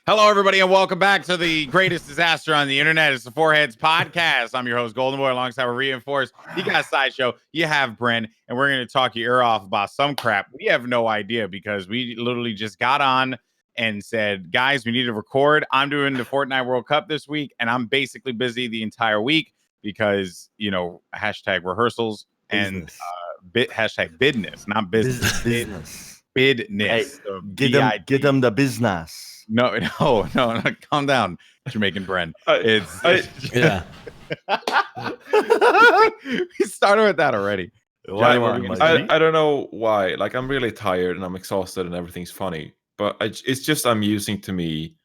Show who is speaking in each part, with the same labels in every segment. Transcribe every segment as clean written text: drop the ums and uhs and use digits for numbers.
Speaker 1: Hello, everybody, and welcome back to the greatest disaster on the internet. It's the Foreheads Podcast. I'm your host, Goldenboy, alongside with Reinforced. You got Sideshow, you have Bren, and we're going to talk your ear off about some crap. We have no idea because we literally just got on and said, guys, we need to record. I'm doing the Fortnite World Cup this week, and I'm basically busy the entire week because, hashtag rehearsals and hashtag bidness, not business.
Speaker 2: Business.
Speaker 1: Bidness.
Speaker 2: Hey,
Speaker 1: So
Speaker 2: get them the business.
Speaker 1: No, calm down, Jamaican Bren.
Speaker 3: Yeah.
Speaker 1: We started with that already.
Speaker 3: I don't know why. Like, I'm really tired and I'm exhausted and everything's funny. But it's just amusing to me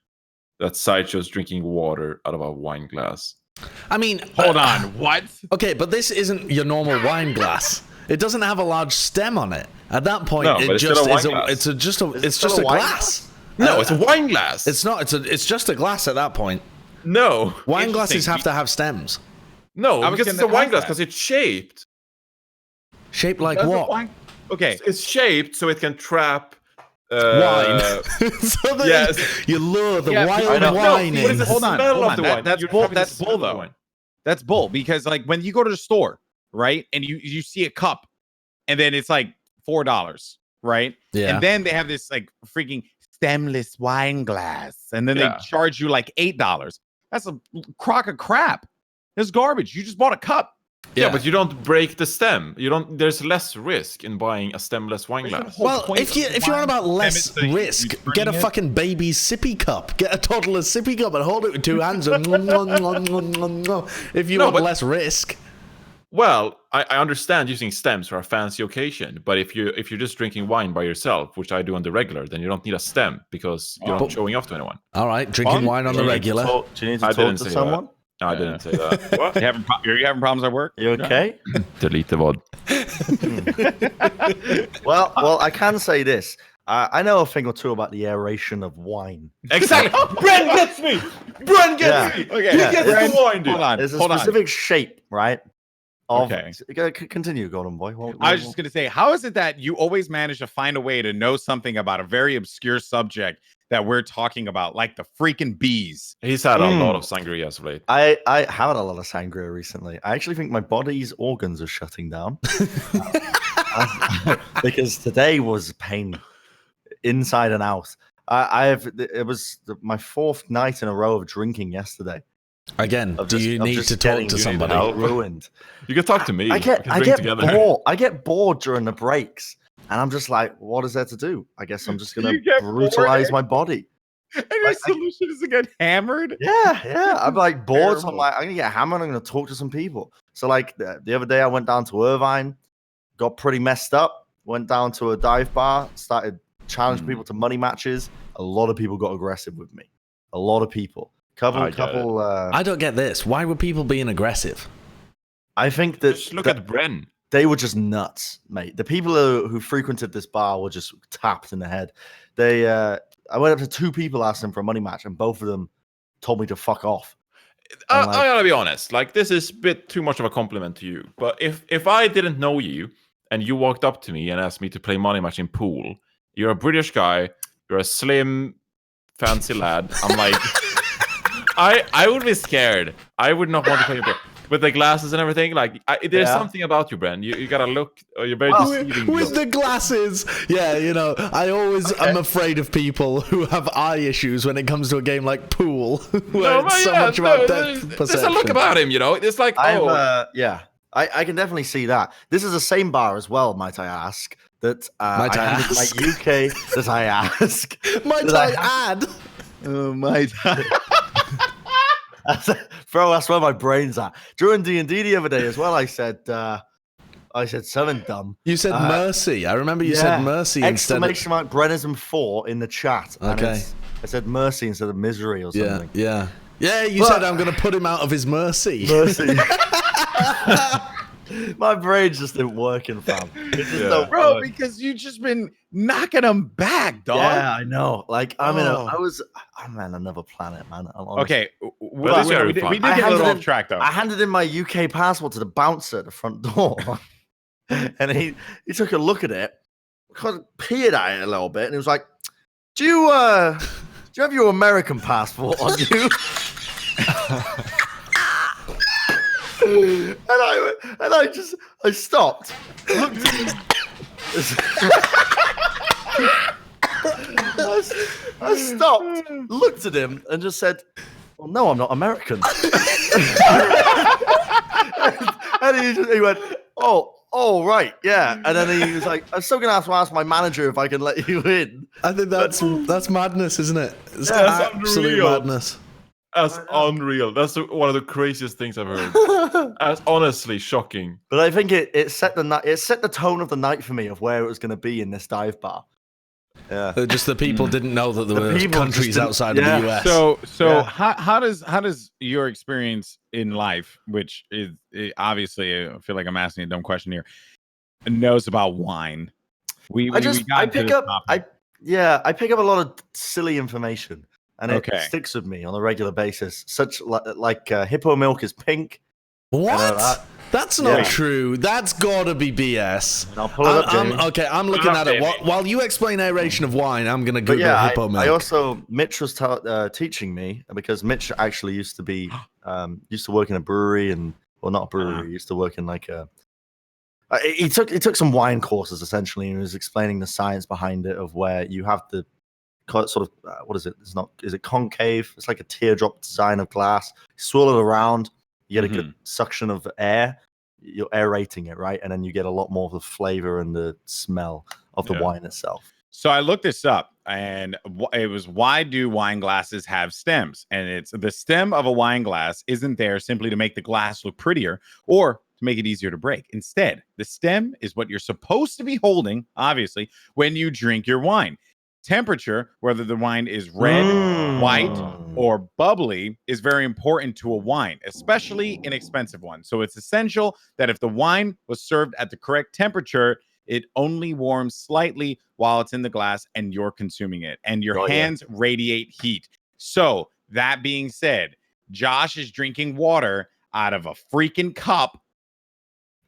Speaker 3: that Sideshow's drinking water out of a wine glass.
Speaker 4: I mean,
Speaker 1: hold on. What?
Speaker 4: Okay, but this isn't your normal wine glass. It doesn't have a large stem on it. At that point,
Speaker 3: No,
Speaker 4: it's just a glass.
Speaker 3: No, it's a wine glass.
Speaker 4: It's not. It's just a glass at that point.
Speaker 3: No.
Speaker 4: Wine glasses have to have stems.
Speaker 3: No, because it's a wine glass because it's shaped.
Speaker 4: Shaped like what?
Speaker 1: Okay.
Speaker 3: It's shaped so it can trap
Speaker 4: wine. So that you lure the wild wine in.
Speaker 1: Hold on. That's bull. That's bull, though. That's bull because, like, when you go to the store, right, and you see a cup, and then it's like $4, right?
Speaker 4: Yeah.
Speaker 1: And then they have this like freaking stemless wine glass, and then they charge you like $8. That's a crock of crap. It's garbage. You just bought a cup.
Speaker 3: Yeah, but you don't break the stem. There's less risk in buying a stemless wine glass.
Speaker 4: Well, if you're on about less risk, get a fucking baby's sippy cup. Get a toddler's sippy cup and hold it with two hands. And if you want less risk.
Speaker 3: Well, I understand using stems for a fancy occasion, but if you're just drinking wine by yourself, which I do on the regular, then you don't need a stem because you're not showing off to anyone.
Speaker 4: All right, drinking wine on the regular.
Speaker 2: Do you need to talk to someone?
Speaker 3: No, I didn't say that. What?
Speaker 1: Are you having problems at work?
Speaker 2: You okay?
Speaker 3: Delete the VOD.
Speaker 2: Well, I can say this. I know a thing or two about the aeration of wine.
Speaker 3: Exactly. Bren gets me. Bren gets me.
Speaker 1: Okay.
Speaker 3: He gets the wine, dude.
Speaker 1: Hold on.
Speaker 2: There's a specific shape, right?
Speaker 1: Okay.
Speaker 2: Continue, Golden Boy.
Speaker 1: I was just going to say, how is it that you always manage to find a way to know something about a very obscure subject that we're talking about, like the freaking bees?
Speaker 3: He's had a lot of sangria as of late.
Speaker 2: I have had a lot of sangria recently. I actually think my body's organs are shutting down. Because today was pain inside and out. It was my fourth night in a row of drinking yesterday.
Speaker 4: Again, do you need to talk to somebody?
Speaker 2: Ruined.
Speaker 3: You can talk to me.
Speaker 2: I get bored. I get bored during the breaks, and I'm just like, "What is there to do?" I guess I'm just gonna brutalize my body.
Speaker 1: And your solution is to get hammered?
Speaker 2: Yeah. I'm like bored, so I'm like, I'm gonna get hammered. I'm gonna talk to some people. So like the other day, I went down to Irvine, got pretty messed up. Went down to a dive bar, started challenging people to money matches. A lot of people got aggressive with me. A lot of people. Couple.
Speaker 4: I don't get this. Why were people being aggressive?
Speaker 2: I think that
Speaker 3: Just look at Bren.
Speaker 2: They were just nuts, mate. The people who frequented this bar were just tapped in the head. I went up to two people, asked them for a money match, and both of them told me to fuck off.
Speaker 3: I gotta be honest. Like, this is a bit too much of a compliment to you. But if I didn't know you and you walked up to me and asked me to play money match in pool, you're a British guy. You're a slim, fancy lad. I'm like. I would be scared. I would not want to play your with the glasses and everything. Like, there's something about you, Bren. You gotta look. You're very deceiving.
Speaker 4: With the glasses, I'm afraid of people who have eye issues when it comes to a game like pool, where it's so much about depth perception.
Speaker 3: There's a look about him, It's like,
Speaker 2: I can definitely see that. This is the same bar as well, might I ask? That
Speaker 4: might I ask?
Speaker 2: My UK. That I ask.
Speaker 4: Might I add?
Speaker 1: Oh my God.
Speaker 2: Bro, that's where my brain's at. During D&D the other day as well, I said something dumb.
Speaker 4: You said mercy. I remember you said mercy
Speaker 2: exclamation mark Brenism 4 in the chat.
Speaker 4: Okay.
Speaker 2: I said mercy instead of misery or something.
Speaker 4: Yeah, you said I'm going to put him out of his mercy.
Speaker 2: Mercy. My brain just isn't working, fam.
Speaker 1: Bro, because you've just been knocking them back, dog.
Speaker 2: Yeah, I know. Like, I'm on another planet, man.
Speaker 1: Okay, we did get a little off track, though.
Speaker 2: I handed in my UK passport to the bouncer at the front door, and he took a look at it, peered at it a little bit, and he was like, "Do you have your American passport on you? and I stopped, looked at him. I stopped, looked at him, and just said, "Well, no, I'm not American." and he went, "Oh, right, yeah." And then he was like, "I'm still gonna have to ask my manager if I can let you in."
Speaker 4: I think that's madness, isn't it? It's
Speaker 3: that's
Speaker 4: absolute
Speaker 3: unreal.
Speaker 4: madness.
Speaker 3: That's unreal. That's one of the craziest things I've heard. That's honestly shocking.
Speaker 2: But I think it set the tone of the night for me of where it was going to be in this dive bar. Yeah,
Speaker 4: Just the people didn't know that there were countries outside of the US.
Speaker 1: So how does your experience in life, which is obviously, I feel like I'm asking a dumb question here, knows about wine? I pick up a lot of silly information, and it sticks with me on a regular basis. Such like hippo milk is pink.
Speaker 4: What? That's not true. That's gotta be BS.
Speaker 2: I'll pull it up, Jamie.
Speaker 4: I'm looking at it. While you explain aeration of wine, I'm gonna Google hippo milk.
Speaker 2: Mitch was teaching me, because Mitch actually used to work in a brewery, and not a brewery. He used to work in like a. He took some wine courses essentially, and he was explaining the science behind it of where you have the sort of what is it? Is it concave? It's like a teardrop design of glass. Swirl it around. You get a good suction of air. You're aerating it, right? And then you get a lot more of the flavor and the smell of the wine itself.
Speaker 1: So I looked this up, and it was, why do wine glasses have stems? And it's the stem of a wine glass isn't there simply to make the glass look prettier or to make it easier to break. Instead, the stem is what you're supposed to be holding, obviously, when you drink your wine. Temperature, whether the wine is red, white, or bubbly, is very important to a wine, especially an expensive one. So it's essential that if the wine was served at the correct temperature, it only warms slightly while it's in the glass and you're consuming it, and your hands radiate heat. So that being said, Josh is drinking water out of a freaking cup.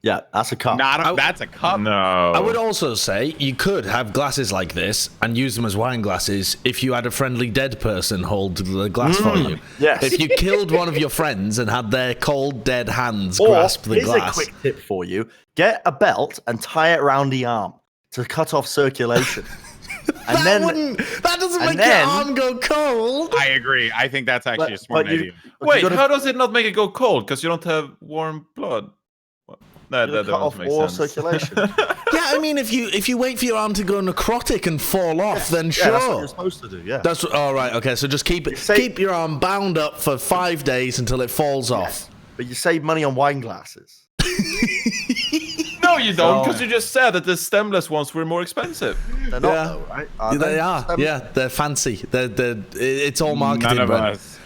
Speaker 2: Yeah, that's a cup.
Speaker 1: That's a cup.
Speaker 3: No.
Speaker 4: I would also say you could have glasses like this and use them as wine glasses if you had a friendly dead person hold the glass for you.
Speaker 2: Yes.
Speaker 4: If you killed one of your friends and had their cold, dead hands grasp the glass.
Speaker 2: Here's a quick tip for you. Get a belt and tie it around the arm to cut off circulation.
Speaker 4: That doesn't make your arm go cold.
Speaker 1: I agree. I think that's actually a smart idea.
Speaker 3: Wait, how does it not make it go cold? Because you don't have warm blood. That doesn't make sense.
Speaker 2: Circulation.
Speaker 4: Yeah, I mean, if you wait for your arm to go necrotic and fall off, then sure.
Speaker 2: That's what you're supposed to do. Yeah.
Speaker 4: That's all right. Okay, so just keep your arm bound up for 5 days until it falls off.
Speaker 2: But you save money on wine glasses.
Speaker 3: No, you don't, because you just said that the stemless ones were more expensive.
Speaker 2: They're not, though, right?
Speaker 4: They are. Yeah, they're fancy. It's all marketing.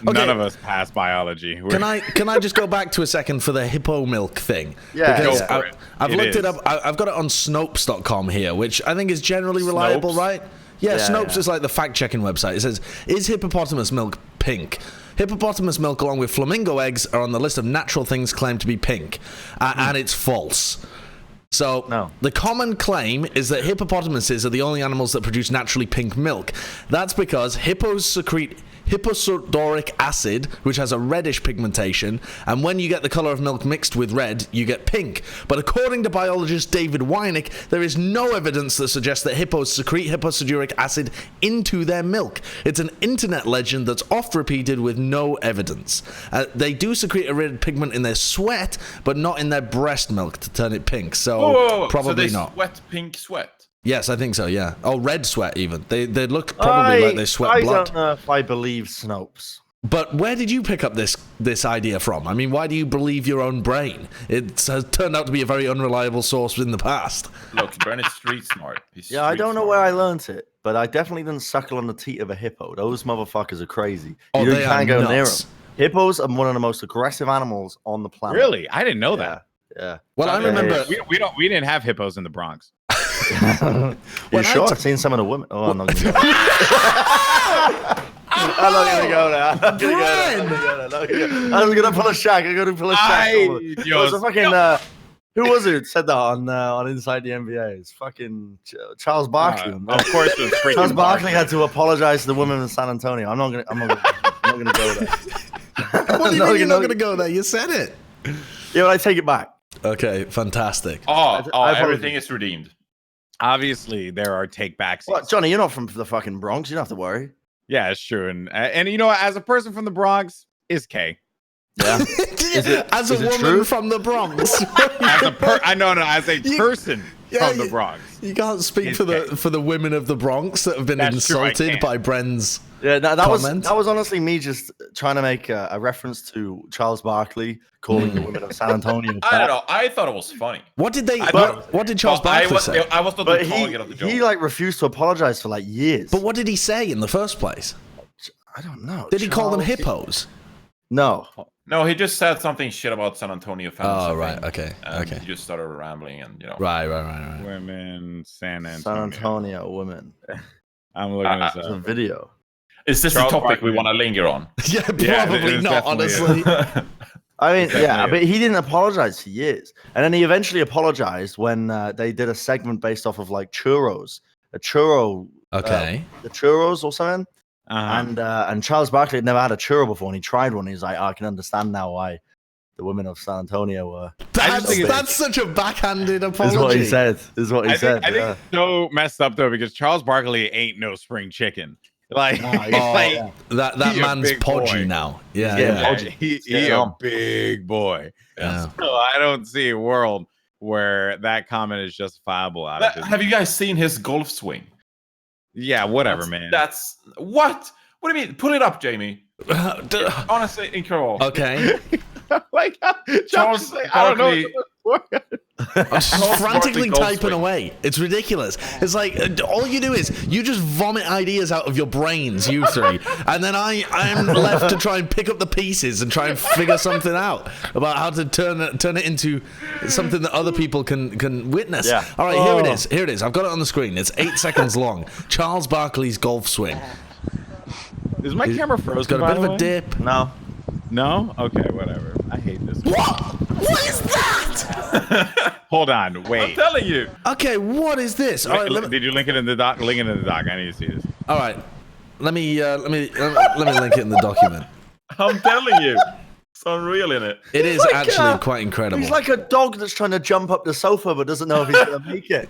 Speaker 1: None of us pass biology.
Speaker 4: Can I just go back to a second for the hippo milk thing?
Speaker 2: Yeah,
Speaker 4: because I've looked it up. I've got it on Snopes.com here, which I think is generally reliable, right? Yeah, Snopes is like the fact-checking website. It says, is hippopotamus milk pink? Hippopotamus milk, along with flamingo eggs, are on the list of natural things claimed to be pink, and it's false. So the common claim is that hippopotamuses are the only animals that produce naturally pink milk. That's because hippos secrete hipposudoric acid, which has a reddish pigmentation, and when you get the color of milk mixed with red, you get pink. But according to biologist David Wynick, there is no evidence that suggests that hippos secrete hipposudoric acid into their milk. It's an internet legend that's oft repeated with no evidence. They do secrete a red pigment in their sweat, but not in their breast milk to turn it pink. So probably not.
Speaker 3: Sweat pink sweat.
Speaker 4: Yes, I think so, yeah. Oh, red sweat even. They look probably like they sweat blood.
Speaker 2: I don't know if I believe Snopes.
Speaker 4: But where did you pick up this idea from? I mean, why do you believe your own brain? It has turned out to be a very unreliable source in the past.
Speaker 3: Look, Bren is street smart.
Speaker 2: I don't know where I learned it, but I definitely didn't suckle on the teat of a hippo. Those motherfuckers are crazy.
Speaker 4: You can't go near them.
Speaker 2: Hippos are one of the most aggressive animals on the planet.
Speaker 1: Really? I didn't know that.
Speaker 2: Yeah.
Speaker 4: Well, I remember
Speaker 1: we didn't have hippos in the Bronx.
Speaker 2: You sure? I've seen some of the women. Oh, I'm not going to go. I'm not going to go there. I was going to pull a shag. I'm going to pull a shag. It was a fucking. Who was it who said that on Inside the NBA? It's fucking Charles Barkley.
Speaker 1: Of course, it was freaking
Speaker 2: Charles Barkley had to apologize to the women in San Antonio. I'm not gonna go there.
Speaker 4: What do you mean you're not gonna go there? You said it.
Speaker 2: Yeah, but I take it back.
Speaker 4: Okay, fantastic.
Speaker 3: Everything is redeemed.
Speaker 1: Obviously, there are take-backs.
Speaker 2: What, Johnny? You're not from the fucking Bronx. You don't have to worry.
Speaker 1: Yeah, it's true. And you know, as a person from the Bronx, is K.
Speaker 2: Yeah.
Speaker 4: As a woman
Speaker 2: true?
Speaker 4: from the Bronx.
Speaker 1: As a person from the Bronx.
Speaker 4: You can't speak for the women of the Bronx that have been insulted by Bren's.
Speaker 2: Yeah, that
Speaker 4: comment.
Speaker 2: was honestly me just trying to make a reference to Charles Barkley calling the women of San Antonio.
Speaker 3: I don't know. I thought it was funny.
Speaker 4: What did Charles Barkley say?
Speaker 3: I was not the target of the joke.
Speaker 2: He like refused to apologize for like years.
Speaker 4: But what did he say in the first place?
Speaker 2: I don't know.
Speaker 4: Did he call them hippos?
Speaker 2: No.
Speaker 3: No, he just said something shit about San Antonio fans.
Speaker 4: Oh, right. Okay.
Speaker 3: He just started rambling and, you know.
Speaker 4: Right.
Speaker 1: Women, San
Speaker 2: Antonio women.
Speaker 1: I'm looking at
Speaker 2: It's a video.
Speaker 3: Is this
Speaker 1: Charles
Speaker 3: the topic
Speaker 1: Barkley.
Speaker 3: we want to linger on?
Speaker 4: Yeah, probably not, honestly.
Speaker 2: I mean, yeah, but he didn't apologize for years. And then he eventually apologized when they did a segment based off of like churros. A churro.
Speaker 4: Okay.
Speaker 2: The churros or something.
Speaker 1: Uh-huh.
Speaker 2: And Charles Barkley had never had a churro before, and he tried one. He's like, I can understand now why the women of San Antonio were.
Speaker 4: That's such a backhanded apology.
Speaker 2: Is what he said.
Speaker 1: I think it's so messed up though because Charles Barkley ain't no spring chicken. Like,
Speaker 4: that man's podgy now.
Speaker 1: Yeah. He a big boy.
Speaker 3: Yeah.
Speaker 1: So I don't see a world where that comment is justifiable.
Speaker 3: Have you guys seen his golf swing?
Speaker 1: Yeah, whatever, man.
Speaker 3: That's what? What do you mean? Pull it up, Jamie. Honestly, incredible.
Speaker 4: Okay.
Speaker 1: Like
Speaker 3: Charles
Speaker 1: Barkley, I don't know.
Speaker 4: I'm frantically typing away. It's ridiculous. It's like all you do is you just vomit ideas out of your brains, you three, and then I'm left to try and pick up the pieces and try and figure something out about how to turn it into something that other people can witness.
Speaker 2: Yeah.
Speaker 4: All right, here it is. I've got it on the screen. It's 8 seconds long. Charles Barkley's golf swing.
Speaker 1: Is my camera frozen?
Speaker 4: It's got a bit of a dip.
Speaker 1: No? Okay, whatever. I hate this.
Speaker 4: What is that?
Speaker 1: Hold on, wait.
Speaker 3: I'm telling you.
Speaker 4: Okay, what is this? All right,
Speaker 1: did you link it in the doc? Link it in the doc. I need to see this.
Speaker 4: All right, let me link it in the document.
Speaker 3: I'm telling you, it's unreal in it.
Speaker 4: It is actually quite incredible.
Speaker 2: He's like a dog that's trying to jump up the sofa but doesn't know if he's going to make it.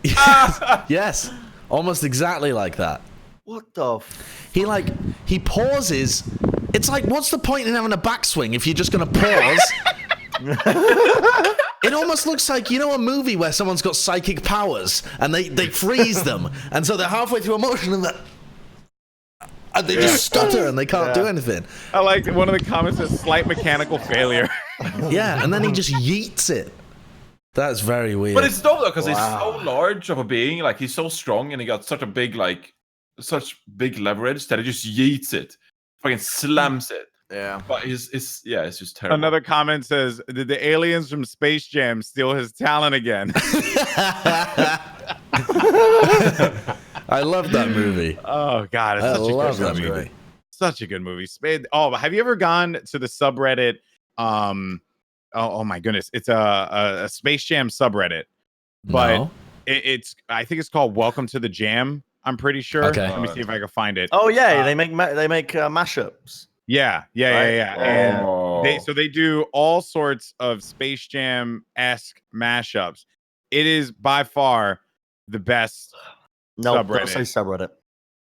Speaker 4: Yes, almost exactly like that.
Speaker 2: What the?
Speaker 4: He pauses. It's like, what's the point in having a backswing if you're just going to pause? It almost looks like, you know, a movie where someone's got psychic powers and they freeze them, and so they're halfway through a motion and they just stutter and they can't do anything.
Speaker 1: I like one of the comments is slight mechanical failure.
Speaker 4: Yeah, and then he just yeets it. That's very weird.
Speaker 3: But it's dope though, because he's so large of a being, like he's so strong and he got such a big such leverage that he just yeets it. Fucking slams it.
Speaker 2: Yeah.
Speaker 3: But it's just terrible.
Speaker 1: Another comment says, did the aliens from Space Jam steal his talent again?
Speaker 4: I love that movie.
Speaker 1: Oh god, it's such a good movie. Such a good movie. Oh, have you ever gone to the subreddit? Oh my goodness, it's a Space Jam subreddit, but it's I think it's called Welcome to the Jam. I'm pretty sure.
Speaker 4: Okay.
Speaker 1: Let me see if I can find it.
Speaker 2: Oh yeah, they make mashups.
Speaker 1: Yeah. And they do all sorts of Space Jam-esque mashups. It is by far the best subreddit.
Speaker 2: Don't say subreddit.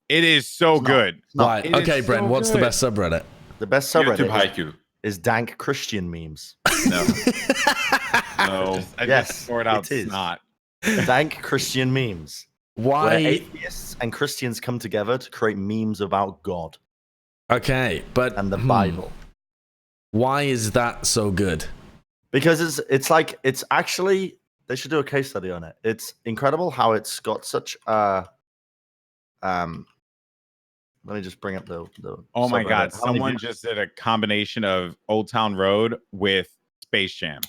Speaker 1: It is so good.
Speaker 4: Why? Okay, Bren, what's the best subreddit?
Speaker 2: The best subreddit
Speaker 3: haiku
Speaker 2: is dank Christian memes.
Speaker 3: No. No.
Speaker 1: I just poured out snot.
Speaker 2: Dank Christian memes.
Speaker 4: Why?
Speaker 2: Where atheists and Christians come together to create memes about God.
Speaker 4: Okay, but
Speaker 2: and the Bible.
Speaker 4: Why is that so good?
Speaker 2: Because it's actually, they should do a case study on it. It's incredible how it's got such let me just bring up the
Speaker 1: oh my god, someone just did a combination of Old Town Road with Space Jam.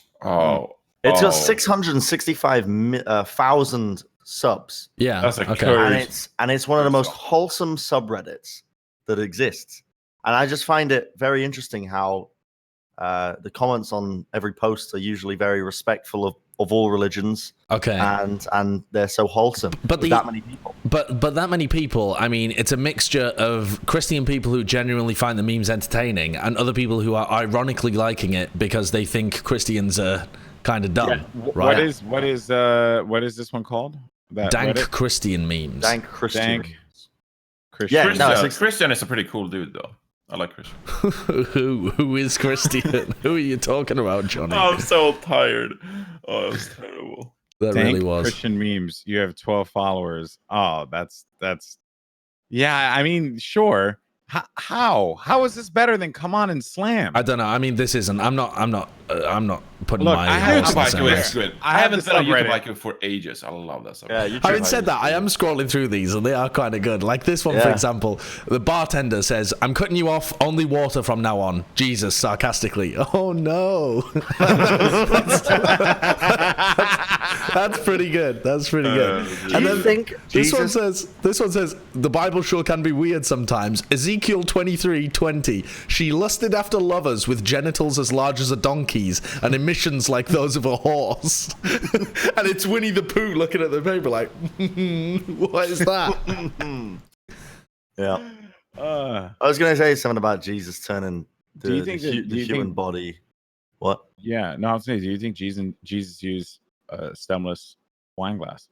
Speaker 2: It's got 665,000 subs.
Speaker 4: Yeah,
Speaker 3: that's
Speaker 2: okay. And it's one of the most wholesome subreddits that exists. And I just find it very interesting how The comments on every post are usually very respectful of all religions.
Speaker 4: Okay.
Speaker 2: And they're so wholesome. But that many people.
Speaker 4: But that many people, I mean, it's a mixture of Christian people who genuinely find the memes entertaining and other people who are ironically liking it because they think Christians are kind of dumb. Yeah. Right?
Speaker 1: What is this one called?
Speaker 4: Dank Reddit? Christian memes.
Speaker 2: Dank Christian.
Speaker 3: Christian. Yeah, Christian is a pretty cool dude though. I like Christian.
Speaker 4: Who is Christian? Who are you talking about, Johnny?
Speaker 3: I'm so tired. Oh, it was terrible.
Speaker 4: That really was.
Speaker 1: Christian memes. You have 12 followers. Oh, that's. Yeah, I mean, sure. How is this better than Come On and Slam?
Speaker 4: I don't know. I mean, this isn't. I'm not putting
Speaker 1: Look,
Speaker 4: my.
Speaker 1: I haven't
Speaker 3: been on YouTube like for ages. I love that stuff.
Speaker 2: Yeah,
Speaker 4: having said that, I am scrolling through these and they are kind of good. Like this one, for example, the bartender says, "I'm cutting you off. Only water from now on." Jesus, sarcastically. Oh no. That's pretty good. That's pretty good.
Speaker 2: And then think
Speaker 4: this one says the Bible sure can be weird sometimes. Ezekiel 23:20. She lusted after lovers with genitals as large as a donkey's and emissions like those of a horse. And it's Winnie the Pooh looking at the paper like, what is that?
Speaker 2: Yeah. I was gonna say something about Jesus turning the human body. What?
Speaker 1: Yeah. No, I was saying, do you think Jesus used a stemless wine glass?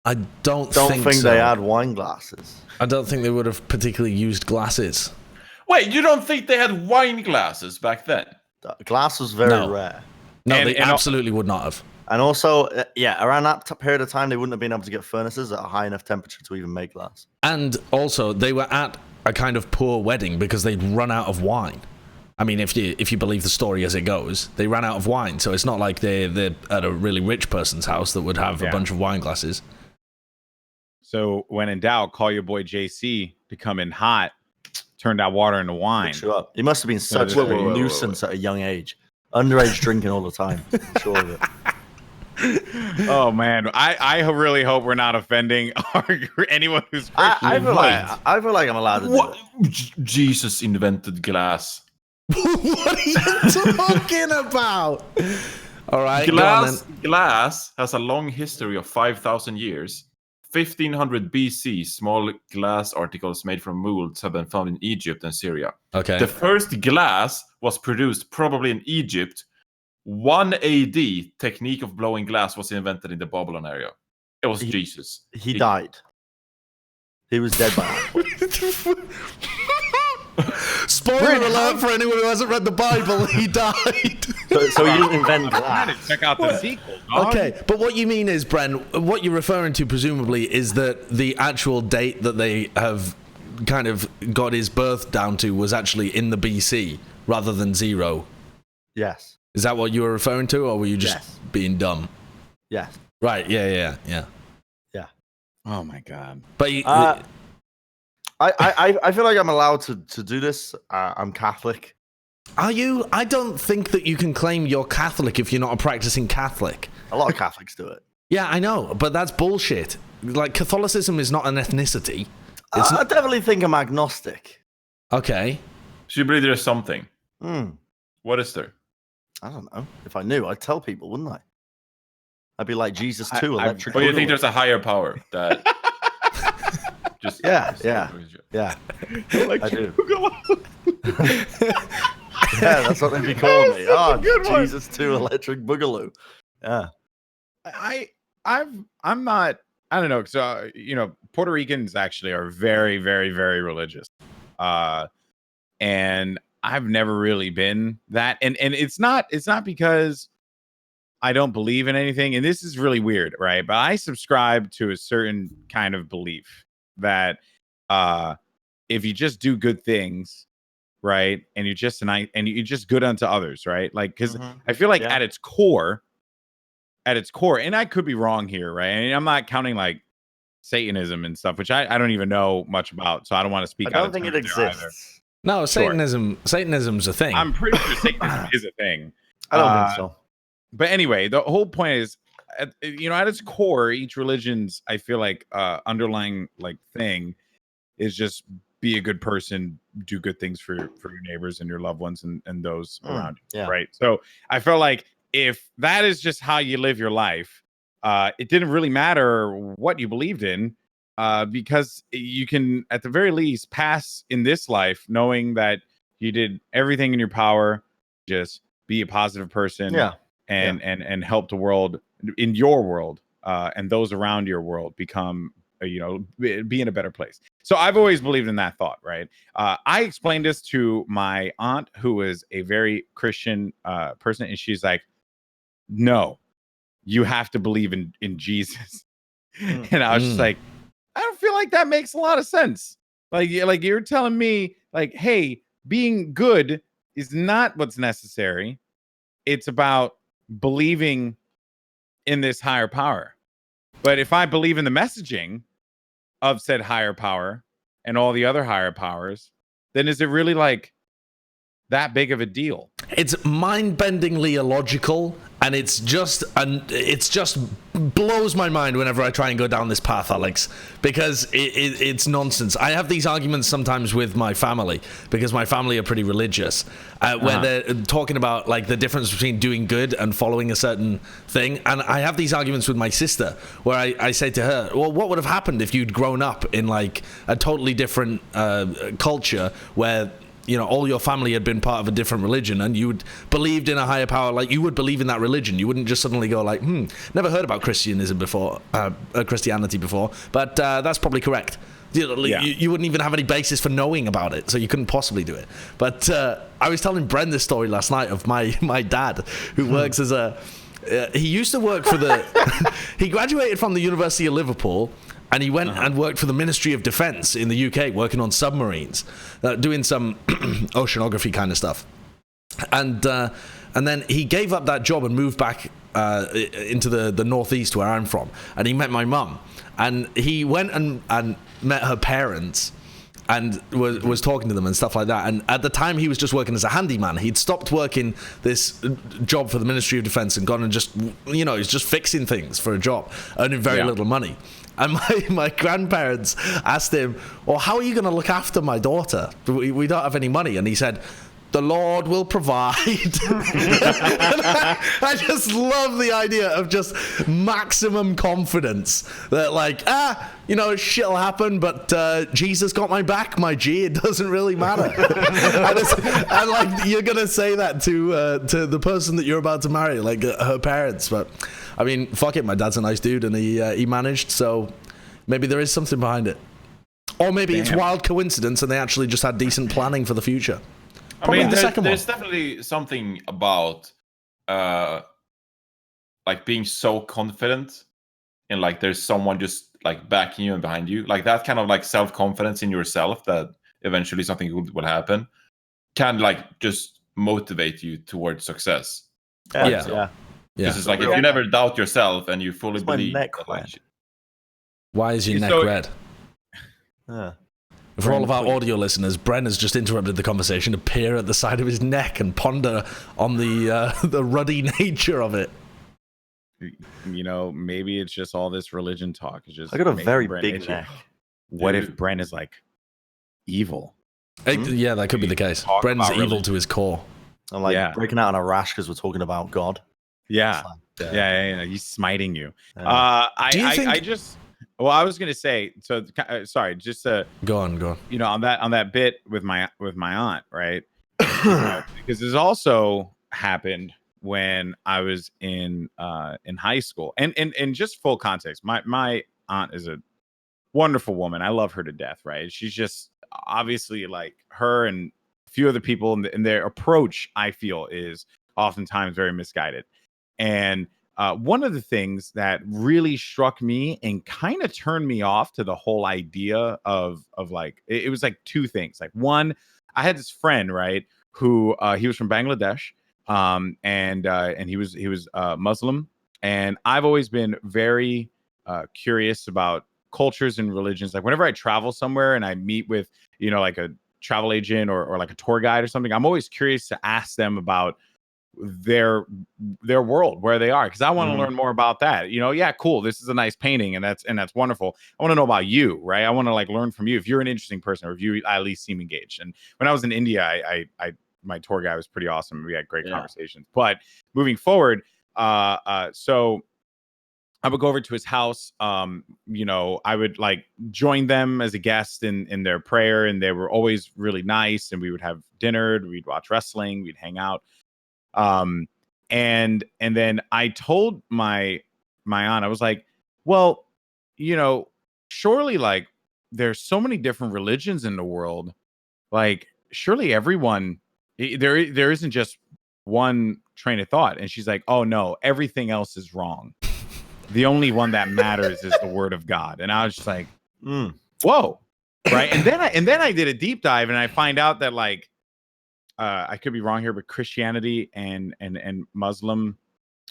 Speaker 4: I don't think
Speaker 2: they had wine glasses.
Speaker 4: I don't think they would have particularly used glasses.
Speaker 3: Wait, you don't think they had wine glasses back then?
Speaker 2: Glass was very rare.
Speaker 4: No, they absolutely would not have.
Speaker 2: And also, around that period of time, they wouldn't have been able to get furnaces at a high enough temperature to even make glass.
Speaker 4: And also, they were at a kind of poor wedding because they'd run out of wine. I mean, if you believe the story as it goes, they ran out of wine. So it's not like they're at a really rich person's house that would have a bunch of wine glasses.
Speaker 1: So when in doubt, call your boy JC to come in hot, turn that water into wine.
Speaker 2: He must have been such a nuisance at a young age. Underage drinking all the time. I'm sure of it.
Speaker 1: Oh man, I really hope we're not offending anyone who's Christian.
Speaker 2: I feel like I'm allowed to do it.
Speaker 3: Jesus invented glass.
Speaker 4: What are you talking about? All right,
Speaker 3: glass has a long history of 5,000 years. 1500 BC, small glass articles made from molds have been found in Egypt and Syria.
Speaker 4: Okay.
Speaker 3: The first glass was produced probably in Egypt. 1 AD, technique of blowing glass was invented in the Babylon area. It was Jesus.
Speaker 2: He died. He was dead by that.
Speaker 4: Spoiler alert for anyone who hasn't read the Bible, he died.
Speaker 2: So he didn't invent glass.
Speaker 1: Check out the sequel, dog.
Speaker 4: Okay, but what you mean is, Bren, what you're referring to presumably is that the actual date that they have kind of got his birth down to was actually in the BC rather than 0.
Speaker 2: Yes.
Speaker 4: Is that what you were referring to, or were you just being dumb?
Speaker 2: Yes.
Speaker 4: Right, yeah.
Speaker 1: Oh my God.
Speaker 4: But
Speaker 2: I feel like I'm allowed to do this. I'm Catholic.
Speaker 4: Are you? I don't think that you can claim you're Catholic if you're not a practicing Catholic.
Speaker 2: A lot of Catholics do it.
Speaker 4: Yeah, I know, but that's bullshit. Like, Catholicism is not an ethnicity.
Speaker 2: I definitely think I'm agnostic.
Speaker 4: Okay.
Speaker 3: So you believe there's something?
Speaker 2: Hmm.
Speaker 3: What is there?
Speaker 2: I don't know. If I knew, I'd tell people, wouldn't I? I'd be like Jesus too, electric.
Speaker 3: But you think there's a higher power that? Just
Speaker 2: yeah. I do. Yeah, that's what they'd be calling me. Oh, Jesus too, electric boogaloo. Yeah.
Speaker 1: I'm not. I don't know. So Puerto Ricans actually are very, very, very religious, and I've never really been that. And it's not because I don't believe in anything. And this is really weird, right? But I subscribe to a certain kind of belief that if you just do good things, right, and you're just good unto others, right? Like, because I feel like at its core, and I could be wrong here, right? And I'm not counting like Satanism and stuff, which I don't even know much about, so I don't want to speak.
Speaker 2: I don't think it exists.
Speaker 4: No, Satanism's a thing.
Speaker 1: I'm pretty sure Satanism is a thing.
Speaker 2: I don't think so.
Speaker 1: But anyway, the whole point is, at its core, each religion's, I feel like, underlying like thing is just be a good person, do good things for your neighbors and your loved ones and those around you.
Speaker 2: Yeah.
Speaker 1: Right. So I felt like if that is just how you live your life, it didn't really matter what you believed in, because you can, at the very least, pass in this life knowing that you did everything in your power, just be a positive person, and help the world, in your world, and those around your world become, be in a better place. So I've always believed in that thought, right? I explained this to my aunt, who is a very Christian person, and she's like, no, you have to believe in Jesus. And I was just like, I don't feel like that makes a lot of sense. Like you're telling me, like, hey, being good is not what's necessary. It's about believing in this higher power. But if I believe in the messaging of said higher power and all the other higher powers, then is it really like that big of a deal?
Speaker 4: It's mind-bendingly illogical, and it's just blows my mind whenever I try and go down this path, Alex, because it's nonsense. I have these arguments sometimes with my family, because my family are pretty religious, where they're talking about like the difference between doing good and following a certain thing. And I have these arguments with my sister, where I say to her, well, what would have happened if you'd grown up in like a totally different culture where all your family had been part of a different religion, and you believed in a higher power, like you would believe in that religion. You wouldn't just suddenly go like, never heard about Christianity before, but that's probably correct. You wouldn't even have any basis for knowing about it, so you couldn't possibly do it. But I was telling Bren this story last night of my dad, who works as he used to work for he graduated from the University of Liverpool, and he went and worked for the Ministry of Defence in the UK, working on submarines, doing some oceanography kind of stuff. And then he gave up that job and moved back into the northeast where I'm from. And he met my mum. And he went and met her parents and was talking to them and stuff like that. And at the time, he was just working as a handyman. He'd stopped working this job for the Ministry of Defence and gone and just, he's just fixing things for a job, earning very little money. And my grandparents asked him, well, how are you going to look after my daughter? We don't have any money. And he said, the Lord will provide. I just love the idea of just maximum confidence that like, shit'll happen, but Jesus got my back, my G. It doesn't really matter. and like, you're going to say that to the person that you're about to marry, like her parents. But I mean, fuck it. My dad's a nice dude, and he managed. So maybe there is something behind it, or maybe it's wild coincidence, and they actually just had decent planning for the future. Probably
Speaker 3: there's definitely something about like being so confident and like there's someone just like backing you and behind you, like that kind of like self-confidence in yourself that eventually something good will happen can like just motivate you towards success.
Speaker 2: Yeah.
Speaker 3: This is like if you never doubt yourself and you fully believe that, like,
Speaker 4: why is your neck red? For all of our audio listeners, Bren has just interrupted the conversation to peer at the side of his neck and ponder on the ruddy nature of it.
Speaker 1: Maybe it's just all this religion talk. It's just
Speaker 2: I got a very big neck.
Speaker 1: What if Bren is like evil?
Speaker 4: Yeah, that could be the case. Bren's evil to his core.
Speaker 2: I'm like breaking out in a rash because we're talking about God.
Speaker 1: Yeah. He's smiting you. I was gonna say. So sorry, just
Speaker 4: go on.
Speaker 1: On that bit with my aunt, right? Because this also happened when I was in high school, and just full context, my aunt is a wonderful woman. I love her to death, right? She's just obviously like her and a few other people, and their approach, I feel, is oftentimes very misguided. And one of the things that really struck me and kind of turned me off to the whole idea of like, it was like two things. Like one, I had this friend, right, who he was from Bangladesh, and he was Muslim, and I've always been very curious about cultures and religions. Like whenever I travel somewhere and I meet with like a travel agent or like a tour guide or something, I'm always curious to ask them about their world where they are, because I want to learn more about that. Yeah, cool, this is a nice painting, and that's wonderful. I want to know about you, right? I want to like learn from you if you're an interesting person, or if you at least seem engaged. And when I was in India, I my tour guide was pretty awesome. We had great conversations. But moving forward, so I would go over to his house. I would like join them as a guest in their prayer, and they were always really nice. And we would have dinner, we'd watch wrestling, we'd hang out. And then I told my aunt, I was like, well, surely like there's so many different religions in the world. Like, surely everyone, there isn't just one train of thought. And she's like, oh no, everything else is wrong. The only one that matters is the word of God. And I was just like, whoa. Right. And then I did a deep dive, and I find out that like, I could be wrong here, but Christianity and Muslim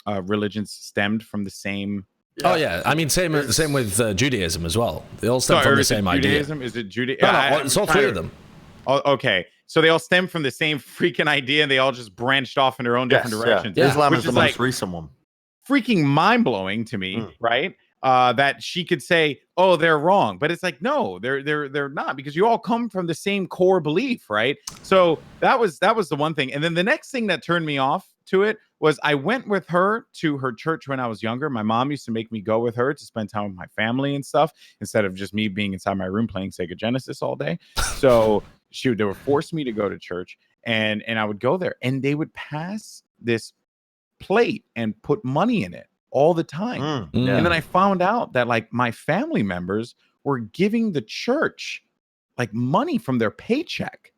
Speaker 1: religions stemmed from it's same with Judaism
Speaker 4: as well. They all stem from the same idea.
Speaker 1: Is it Judaism?
Speaker 4: No, it's all three of them.
Speaker 1: Oh, okay. So they all stem from the same freaking idea, and they all just branched off in their own different directions.
Speaker 2: Yeah. Islam is the most recent one.
Speaker 1: Freaking mind-blowing to me, right? That she could say, oh, they're wrong. But it's like, no, they're not, because you all come from the same core belief, right? So that was the one thing. And then the next thing that turned me off to it was I went with her to her church when I was younger. My mom used to make me go with her to spend time with my family and stuff, instead of just me being inside my room playing Sega Genesis all day. So they would force me to go to church, and I would go there, and they would pass this plate and put money in it all the time. And then I found out that like my family members were giving the church like money from their paycheck.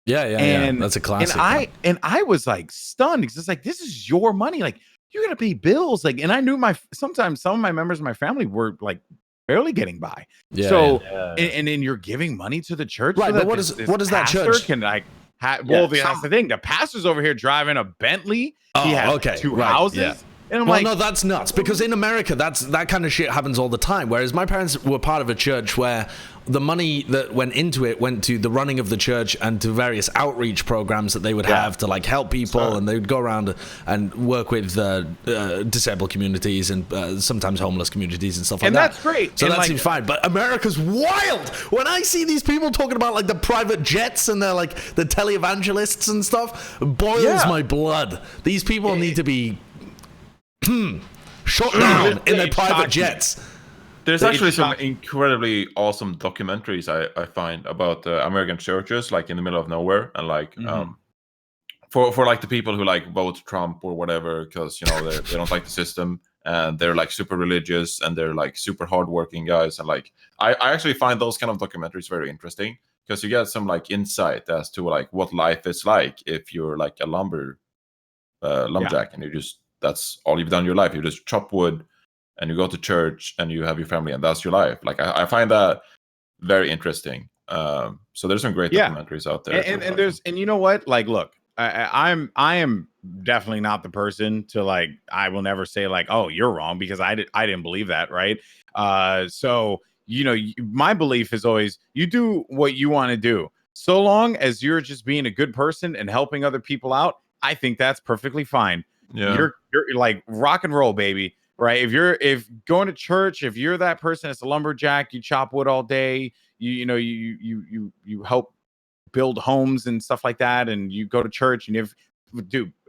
Speaker 4: Yeah. That's a classic.
Speaker 1: And I was like stunned, because it's like, this is your money. Like, you're gonna pay bills. Like, and I knew sometimes some of my members of my family were like barely getting by. And then you're giving money to the church,
Speaker 4: right? But what does that church
Speaker 1: can like? That's the thing. The pastor's over here driving a Bentley. He has two houses.
Speaker 4: Yeah.
Speaker 1: And
Speaker 4: no, that's nuts, because in America, that kind of shit happens all the time. Whereas my parents were part of a church where the money that went into it went to the running of the church and to various outreach programs that they would have to like help people, and they would go around and work with disabled communities and sometimes homeless communities and stuff like that.
Speaker 1: And that's great.
Speaker 4: So that seems fine. But America's wild. When I see these people talking about like the private jets and they're like the televangelists and stuff, boils my blood. These people need to be shot down in their private jets.
Speaker 3: There's actually some incredibly awesome documentaries I find about American churches, like in the middle of nowhere, and like for like the people who like vote Trump or whatever, because they don't like the system, and they're like super religious, and they're like super hardworking guys, and like I actually find those kind of documentaries very interesting, because you get some like insight as to like what life is like if you're like a lumberjack, and that's all you've done in your life. You just chop wood, and you go to church, and you have your family, and that's your life. Like I find that very interesting. So there's some great documentaries out there.
Speaker 1: And you know what? Like, look, I am definitely not the person to like. I will never say like, oh, you're wrong, because I didn't believe that, right? So my belief is always, you do what you want to do, so long as you're just being a good person and helping other people out. I think that's perfectly fine. Yeah. You're like rock and roll, baby, right? If going to church, if you're that person that's a lumberjack, you chop wood all day, you help build homes and stuff like that, and you go to church, and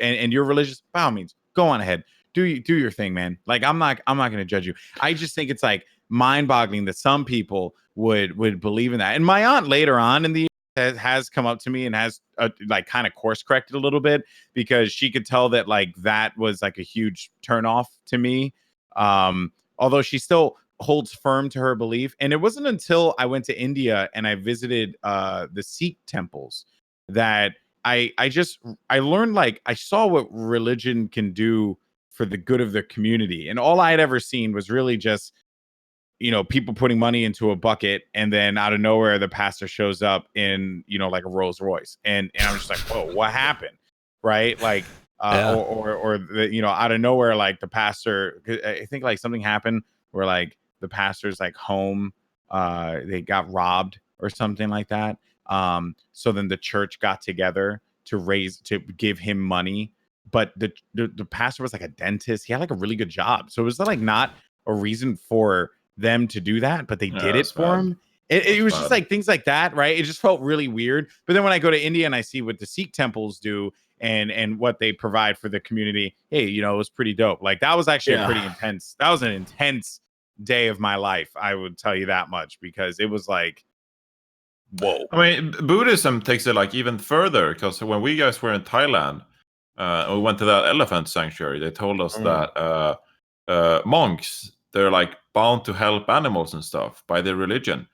Speaker 1: and you're religious, by all means, go on ahead, do your thing, man. Like, I'm not gonna judge you. I just think it's like mind-boggling that some people would believe in that. And my aunt later on in the has come up to me and has like kind of course corrected a little bit, because she could tell that like that was like a huge turn off to me, although she still holds firm to her belief. And it wasn't until I went to India and I visited the Sikh temples that I learned, like, I saw what religion can do for the good of the community. And all I had ever seen was really just people putting money into a bucket, and then out of nowhere, the pastor shows up in, like a Rolls Royce. And I'm just like, whoa, what happened? Right. Like, or the, out of nowhere, like the pastor, I think like something happened where like the pastor's like home, they got robbed or something like that. So then the church got together to give him money but the pastor was like a dentist. He had like a really good job. So it was like not a reason for them to do that, but they did it for him. It was just like things like that, right? It just felt really weird. But then when I go to India and I see what the Sikh temples do and what they provide for the community, hey, you know, it was pretty dope. Like that was actually a pretty intense. That was an intense day of my life. I would tell you that much, because it was like, whoa.
Speaker 3: I mean, Buddhism takes it like even further, because when we guys were in Thailand, we went to that elephant sanctuary. They told us that monks, they're like bound to help animals and stuff by their religion.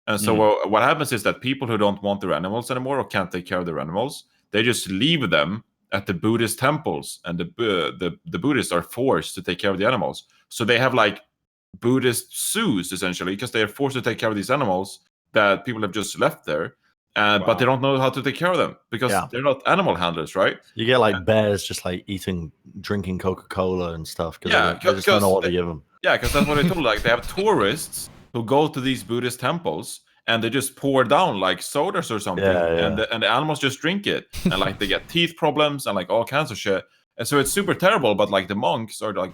Speaker 3: And so what happens is that people who don't want their animals anymore or can't take care of their animals, they just leave them at the Buddhist temples, and the Buddhists are forced to take care of the animals. So they have like Buddhist zoos essentially, because they are forced to take care of these animals that people have just left there. But they don't know how to take care of them because they're not animal handlers, right?
Speaker 2: You get like bears just like drinking Coca-Cola and stuff because they just don't know what to give them.
Speaker 3: Yeah, because that's what they told. Like they have tourists who go to these Buddhist temples and they just pour down like sodas or something, and the animals just drink it, and like they get teeth problems and like all kinds of shit. And so it's super terrible. But like the monks are like,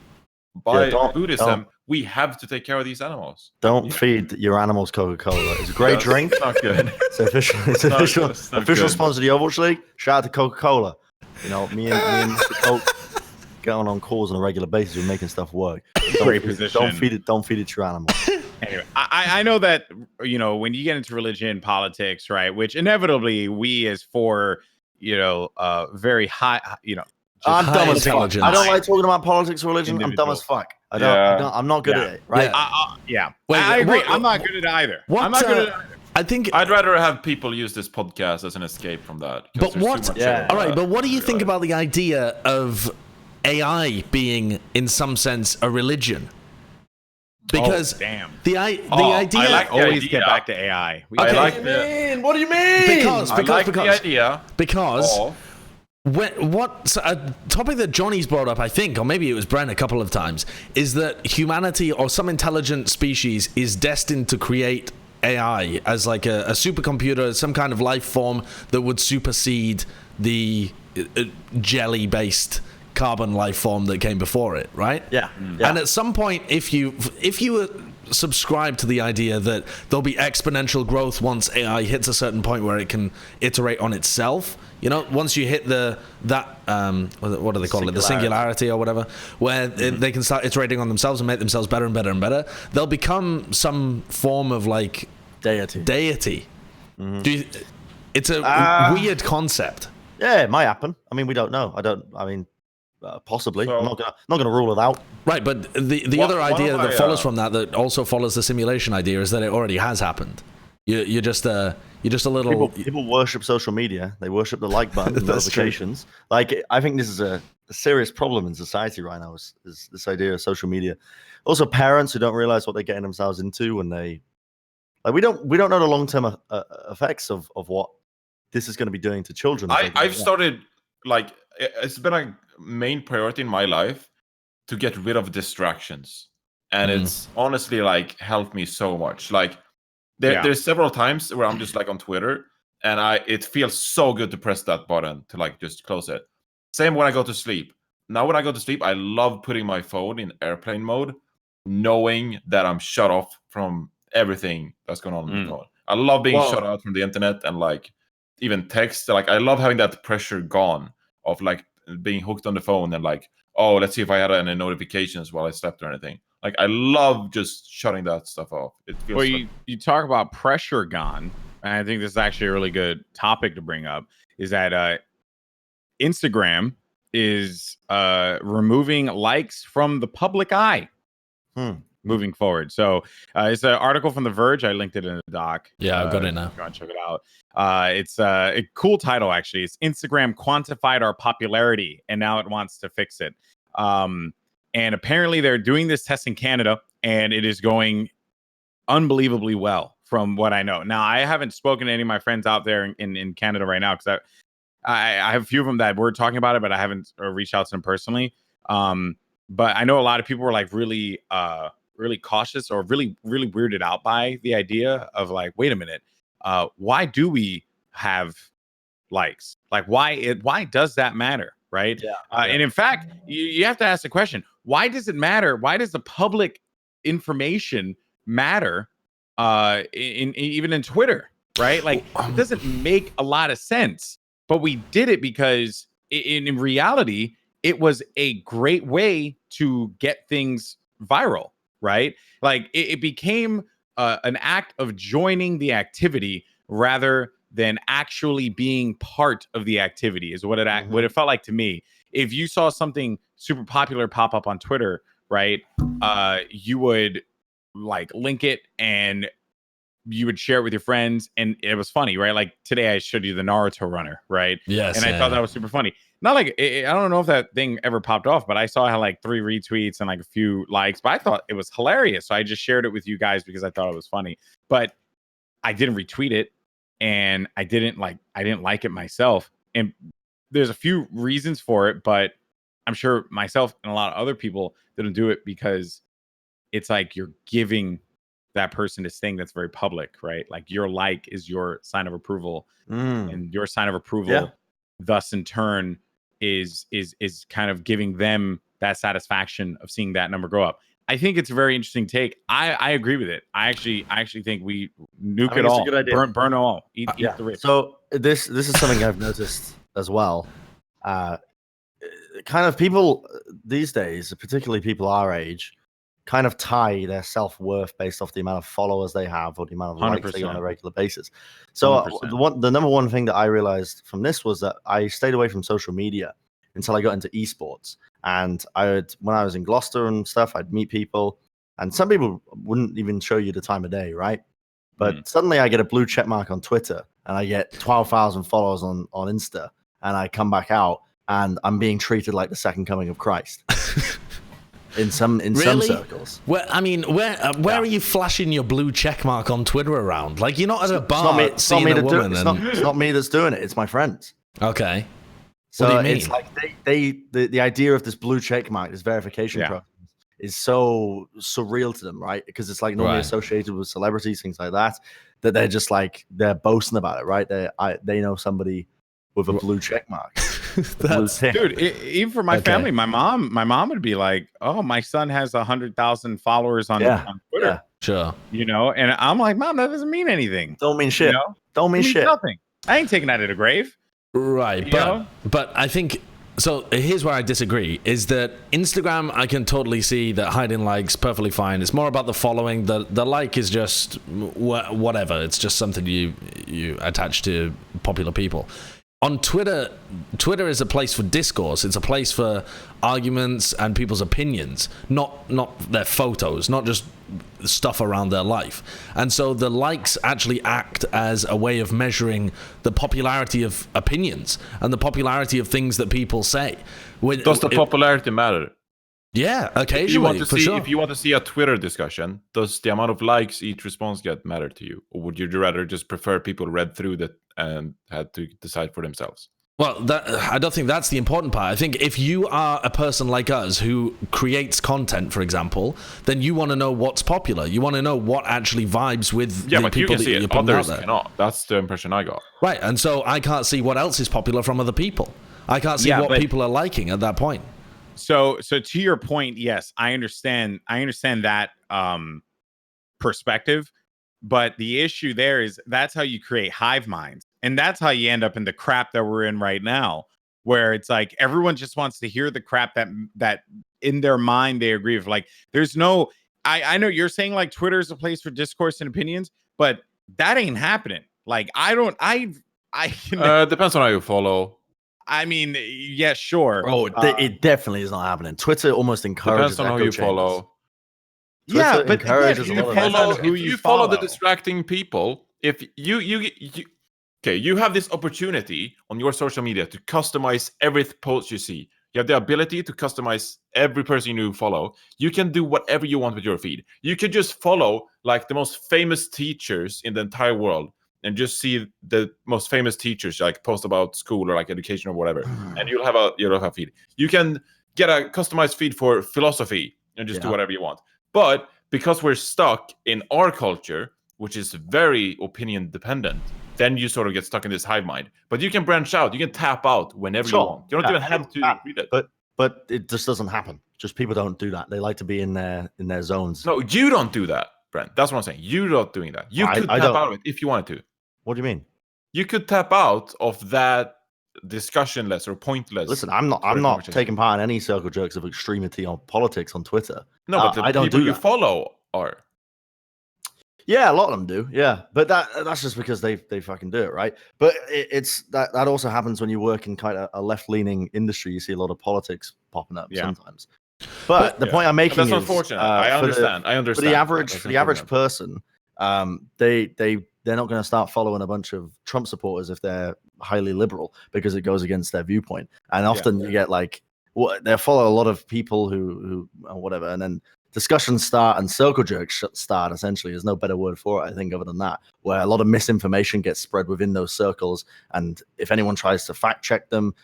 Speaker 3: by Buddhism, we have to take care of these animals.
Speaker 2: Don't feed your animals Coca-Cola. It's a great drink.
Speaker 3: It's not good.
Speaker 2: It's official sponsor of the Overwatch League. Shout out to Coca-Cola. You know, me and Mr. Coke going on calls on a regular basis. We're making stuff work.
Speaker 1: Great position.
Speaker 2: Don't feed it to your animals.
Speaker 1: Anyway, I know that, you know, when you get into religion, politics, right, which inevitably we as very high, you know,
Speaker 2: I'm dumb as fuck. I don't like talking about politics or religion. I'm dumb as fuck. I'm not good at it, right?
Speaker 1: I agree. I'm not good at it either. I'm not good at it either.
Speaker 3: I think I'd rather have people use this podcast as an escape from that.
Speaker 4: But what? All right, but what do you think about the idea of AI being, in some sense, a religion? Because the idea.
Speaker 1: I like always get back to AI.
Speaker 2: What do you mean?
Speaker 4: Because
Speaker 3: the idea.
Speaker 4: Because. A topic that Johnny's brought up, I think, or maybe it was Bren a couple of times, is that humanity or some intelligent species is destined to create AI as like a supercomputer, some kind of life form that would supersede the jelly-based carbon life form that came before it, right?
Speaker 2: Yeah.
Speaker 4: And at some point, if you subscribe to the idea that there'll be exponential growth once AI hits a certain point where it can iterate on itself, you know, once you hit what do they call it? The singularity or whatever, where they can start iterating on themselves and make themselves better and better and better, they'll become some form of like deity. Mm-hmm. It's a weird concept.
Speaker 2: Yeah, it might happen. I mean, we don't know. Possibly. So, I'm not gonna rule it out.
Speaker 4: Right, but the other idea that follows from that also follows the simulation idea is that it already has happened. You're just a little.
Speaker 2: People worship social media. They worship the like button, the notifications. Like, I think this is a serious problem in society right now. Is this idea of social media? Also, parents who don't realize what they're getting themselves into when they we don't know the long term effects of what this is going to be doing to children.
Speaker 3: I've started it's been a main priority in my life to get rid of distractions, and it's honestly like helped me so much. Like there's several times where I'm just like on Twitter, and it feels so good to press that button to like just close it. Same when I go to sleep. Now when I go to sleep, I love putting my phone in airplane mode, knowing that I'm shut off from everything that's going on the phone. I love being shut out from the internet and like even text. Like I love having that pressure gone of like being hooked on the phone and like, oh, let's see if I had any notifications while I slept or anything. Like I love just shutting that stuff off. It feels
Speaker 1: well, you talk about pressure gone, and I think this is actually a really good topic to bring up, is that Instagram is removing likes from the public eye moving forward. So it's an article from The Verge. I linked it in the doc.
Speaker 4: Yeah, I've got it now.
Speaker 1: Go and check it out. It's a cool title, actually. It's Instagram quantified our popularity, and now it wants to fix it. And apparently they're doing this test in Canada, and it is going unbelievably well from what I know. Now, I haven't spoken to any of my friends out there in Canada right now, because I have a few of them that were talking about it, but I haven't reached out to them personally. But I know a lot of people were like really cautious or really weirded out by the idea of like, wait a minute, why do we have likes? Like, why does that matter? right?
Speaker 2: Yeah.
Speaker 1: And in fact, you have to ask the question: why does it matter? Why does the public information matter? Even in Twitter, right? Like it doesn't make a lot of sense, but we did it because in reality, it was a great way to get things viral, right? Like it became an act of joining the activity rather than actually being part of the activity is what it felt like to me. If you saw something super popular pop up on Twitter, right, you would like link it and you would share it with your friends, and it was funny, right? Like today I showed you the Naruto runner, right?
Speaker 4: Yes,
Speaker 1: and I thought that was super funny. Not like I don't know if that thing ever popped off, but I saw it had like 3 retweets and like a few likes, but I thought it was hilarious, so I just shared it with you guys because I thought it was funny. But I didn't retweet it, and I didn't like it myself. And there's a few reasons for it, but I'm sure myself and a lot of other people didn't do it because it's like you're giving that person this thing that's very public, right? Like your like is your sign of approval, and your sign of approval, thus in turn, is kind of giving them that satisfaction of seeing that number go up. I think it's a very interesting take. I agree with it. I actually think we nuke it all, burn all, eat the rich.
Speaker 2: So this is something I've noticed as well. Kind of people these days, particularly people our age, kind of tie their self-worth based off the amount of followers they have or the amount of likes they get on a regular basis. So the number one thing that I realized from this was that I stayed away from social media until I got into esports. And when I was in Gloucester and stuff, I'd meet people, and some people wouldn't even show you the time of day, right? But suddenly I get a blue check mark on Twitter, and I get 12,000 followers on Insta, and I come back out and I'm being treated like the second coming of Christ. In some circles.
Speaker 4: Where are you flashing your blue check mark on Twitter around? Like you're not at a bar seeing a woman.
Speaker 2: It's not me that's doing it. It's my friends.
Speaker 4: Okay.
Speaker 2: So what do you mean? It's like the idea of this blue check mark, this verification process, is so surreal to them, right? Because it's like normally associated with celebrities, things like that. That they're just like they're boasting about it, right? They know somebody with a blue check mark.
Speaker 1: Dude, even for my family, my mom would be like, "Oh, my son has 100,000 followers on Twitter."
Speaker 4: Yeah. Sure.
Speaker 1: You know, and I'm like, "Mom, that doesn't mean anything.
Speaker 2: Don't mean shit.
Speaker 1: You know?
Speaker 2: Don't mean shit.
Speaker 1: Nothing. I ain't taking that to the grave."
Speaker 4: Right, but I think so. Here's where I disagree: is that Instagram, I can totally see that hiding likes perfectly fine. It's more about the following. The like is just whatever. It's just something you attach to popular people. On Twitter is a place for discourse. It's a place for arguments and people's opinions, not their photos, not just stuff around their life. And so the likes actually act as a way of measuring the popularity of opinions and the popularity of things that people say.
Speaker 3: Does the popularity matter?
Speaker 4: Yeah, occasionally.
Speaker 3: If you want to see a Twitter discussion, does the amount of likes each response get matter to you? Or would you rather just prefer people read through that and had to decide for themselves?
Speaker 4: Well, I don't think that's the important part. I think if you are a person like us who creates content, for example, then you want to know what's popular. You want to know what actually vibes with the people that you're putting out there.
Speaker 3: Cannot. That's the impression I got.
Speaker 4: Right, and so I can't see what else is popular from other people. I can't see what people are liking at that point.
Speaker 1: So to your point, yes, I understand that perspective, but the issue there is that's how you create hive minds, and that's how you end up in the crap that we're in right now, where it's like everyone just wants to hear the crap that in their mind they agree with. Like there's no, I know you're saying like Twitter is a place for discourse and opinions, but that ain't happening. Like I
Speaker 3: depends on how you follow.
Speaker 1: I mean, yeah, sure.
Speaker 2: Bro, it definitely is not happening. Twitter almost encourages.
Speaker 3: Depends on how you follow.
Speaker 2: Twitter encourages
Speaker 1: a lot of
Speaker 3: if you follow the distracting people, if you have this opportunity on your social media to customize every post you see. You have the ability to customize every person you follow. You can do whatever you want with your feed. You can just follow like the most famous teachers in the entire world and just see the most famous teachers like post about school or like education or whatever, and you'll have a feed. You can get a customized feed for philosophy and just do whatever you want. But because we're stuck in our culture, which is very opinion dependent, then you sort of get stuck in this hive mind. But you can branch out. You can tap out whenever you want. You don't even have to read it.
Speaker 2: But it just doesn't happen. Just people don't do that. They like to be in their zones.
Speaker 3: No, you don't do that, Brent. That's what I'm saying. You're not doing that. You could tap out of it if you wanted to.
Speaker 2: What do you mean?
Speaker 3: You could tap out of that discussionless or pointless.
Speaker 2: Listen, I'm not taking part in any circle jerks of extremity on politics on Twitter.
Speaker 3: No, but the people you follow are.
Speaker 2: Yeah, a lot of them do. Yeah, but that's just because they fucking do it, right? But it's that also happens when you work in kind of a left leaning industry. You see a lot of politics popping up sometimes. But the point I'm making is
Speaker 3: unfortunate. I understand.
Speaker 2: For the average person, they're not going to start following a bunch of Trump supporters if they're highly liberal because it goes against their viewpoint. And often you get they follow a lot of people who or whatever, and then discussions start and circle jerks start. Essentially, there's no better word for it, I think, other than that, where a lot of misinformation gets spread within those circles. And if anyone tries to fact check them,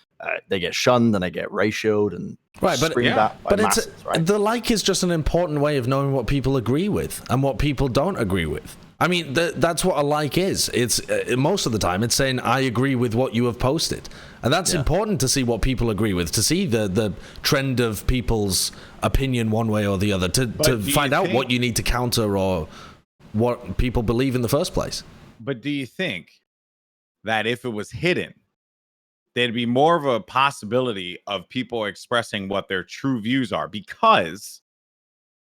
Speaker 2: they get shunned and they get ratioed and
Speaker 4: the like is just an important way of knowing what people agree with and what people don't agree with. I mean, that's what a like is. It's most of the time it's saying I agree with what you have posted, and that's important to see what people agree with, to see the trend of people's opinion one way or the other, to find out what you need to counter or what people believe in the first place.
Speaker 1: But do you think that if it was hidden, there'd be more of a possibility of people expressing what their true views are? Because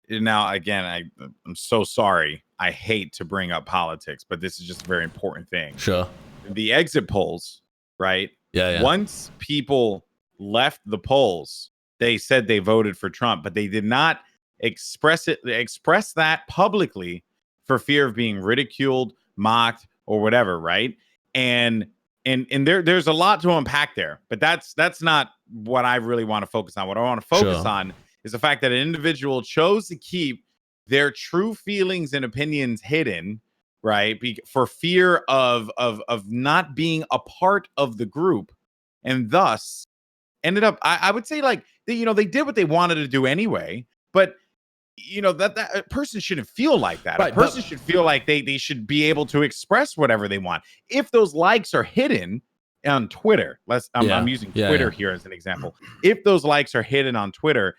Speaker 1: now, again, I'm so sorry. I hate to bring up politics, but this is just a very important thing.
Speaker 4: Sure.
Speaker 1: The exit polls, right?
Speaker 4: Yeah.
Speaker 1: Once people left the polls, they said they voted for Trump, but they did not express that publicly for fear of being ridiculed, mocked, or whatever, right? And there's a lot to unpack there, but that's not what I really want to focus on. What I want to focus on is the fact that an individual chose to keep their true feelings and opinions hidden, right? For fear of not being a part of the group, and thus ended up, I would say, they did what they wanted to do anyway, but that a person shouldn't feel like that. Right, a person should feel like they should be able to express whatever they want. If those likes are hidden on Twitter, I'm using Twitter here as an example. If those likes are hidden on Twitter,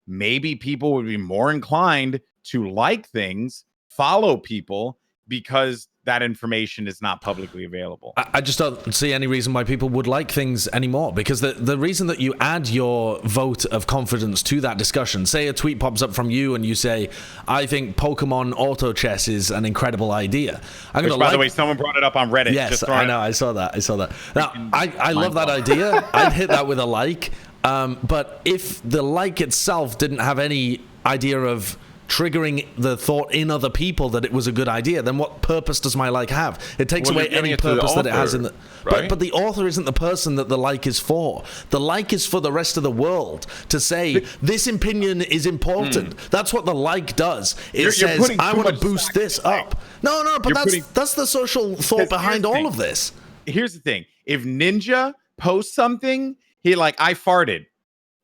Speaker 1: maybe people would be more inclined to like things, follow people, because that information is not publicly available.
Speaker 4: I just don't see any reason why people would like things anymore, because the reason that you add your vote of confidence to that discussion, say a tweet pops up from you and you say, I think Pokemon Auto Chess is an incredible idea.
Speaker 1: By the way, someone brought it up on Reddit.
Speaker 4: Yes, I know, I saw that. Now, I love that idea. I'd hit that with a like. But if the like itself didn't have any idea of triggering the thought in other people that it was a good idea, then what purpose does my like have? It takes away any purpose that it has in the right? But the author isn't the person that the like is for. The like is for the rest of the world to say this opinion is important. That's what the like does. It says I want to boost this up. No, but that's the social thought behind all of this.
Speaker 1: Here's the thing. If Ninja posts something, I farted,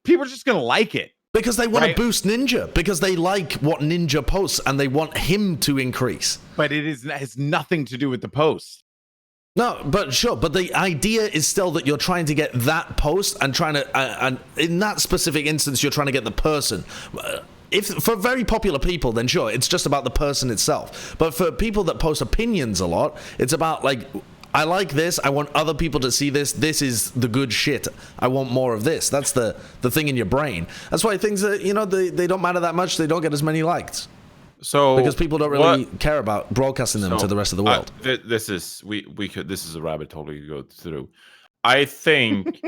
Speaker 1: people are just gonna like it.
Speaker 4: Because they want to boost Ninja, because they like what Ninja posts and they want him to increase.
Speaker 1: But it has nothing to do with the post.
Speaker 4: No, but sure. But the idea is still that you're trying to get that post and trying to, and in that specific instance, you're trying to get the person. If for very popular people, then sure, it's just about the person itself. But for people that post opinions a lot, it's about I like this. I want other people to see this. This is the good shit. I want more of this. That's the thing in your brain. That's why things that they don't matter that much. They don't get as many likes.
Speaker 3: So
Speaker 4: because people don't really care about broadcasting them to the rest of the world.
Speaker 3: This is This is a rabbit hole we could go through. I think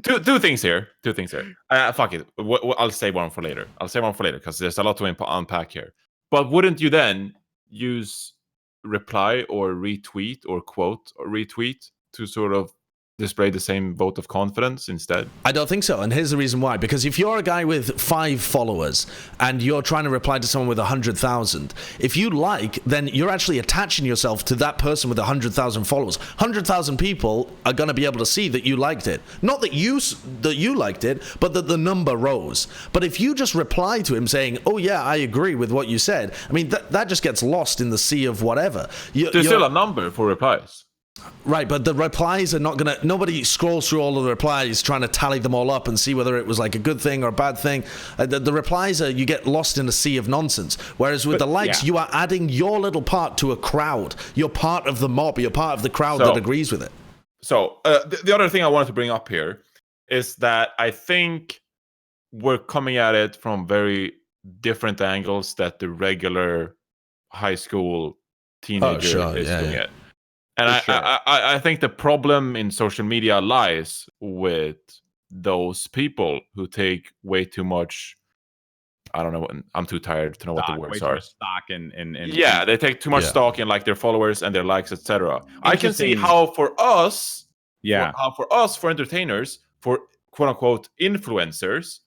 Speaker 3: two things here. Fuck it. I'll say one for later. Because there's a lot to unpack here. But wouldn't you then use reply or retweet or quote or retweet to sort of display the same vote of confidence instead?
Speaker 4: I don't think so, and here's the reason why. Because if you're a guy with 5 followers and you're trying to reply to someone with 100,000, if you like, then you're actually attaching yourself to that person with 100,000 followers. 100,000 people are going to be able to see that you liked it. Not that you liked it, but that the number rose. But if you just reply to him saying, "Oh yeah, I agree with what you said," I mean, that just gets lost in the sea of whatever.
Speaker 3: There's still a number for replies.
Speaker 4: Right, but the replies are not going to... Nobody scrolls through all of the replies trying to tally them all up and see whether it was like a good thing or a bad thing. The replies are... You get lost in a sea of nonsense. Whereas with the likes, you are adding your little part to a crowd. You're part of the mob. You're part of the crowd that agrees with it.
Speaker 3: So, the other thing I wanted to bring up here is that I think we're coming at it from very different angles that the regular high school teenager is doing it. And I think the problem in social media lies with those people who take way too much. I don't know. I'm too tired to know what the words are.
Speaker 1: Stock and
Speaker 3: yeah, they take too much stock in like their followers and their likes, etc. I can see how for us, for entertainers, for quote unquote influencers,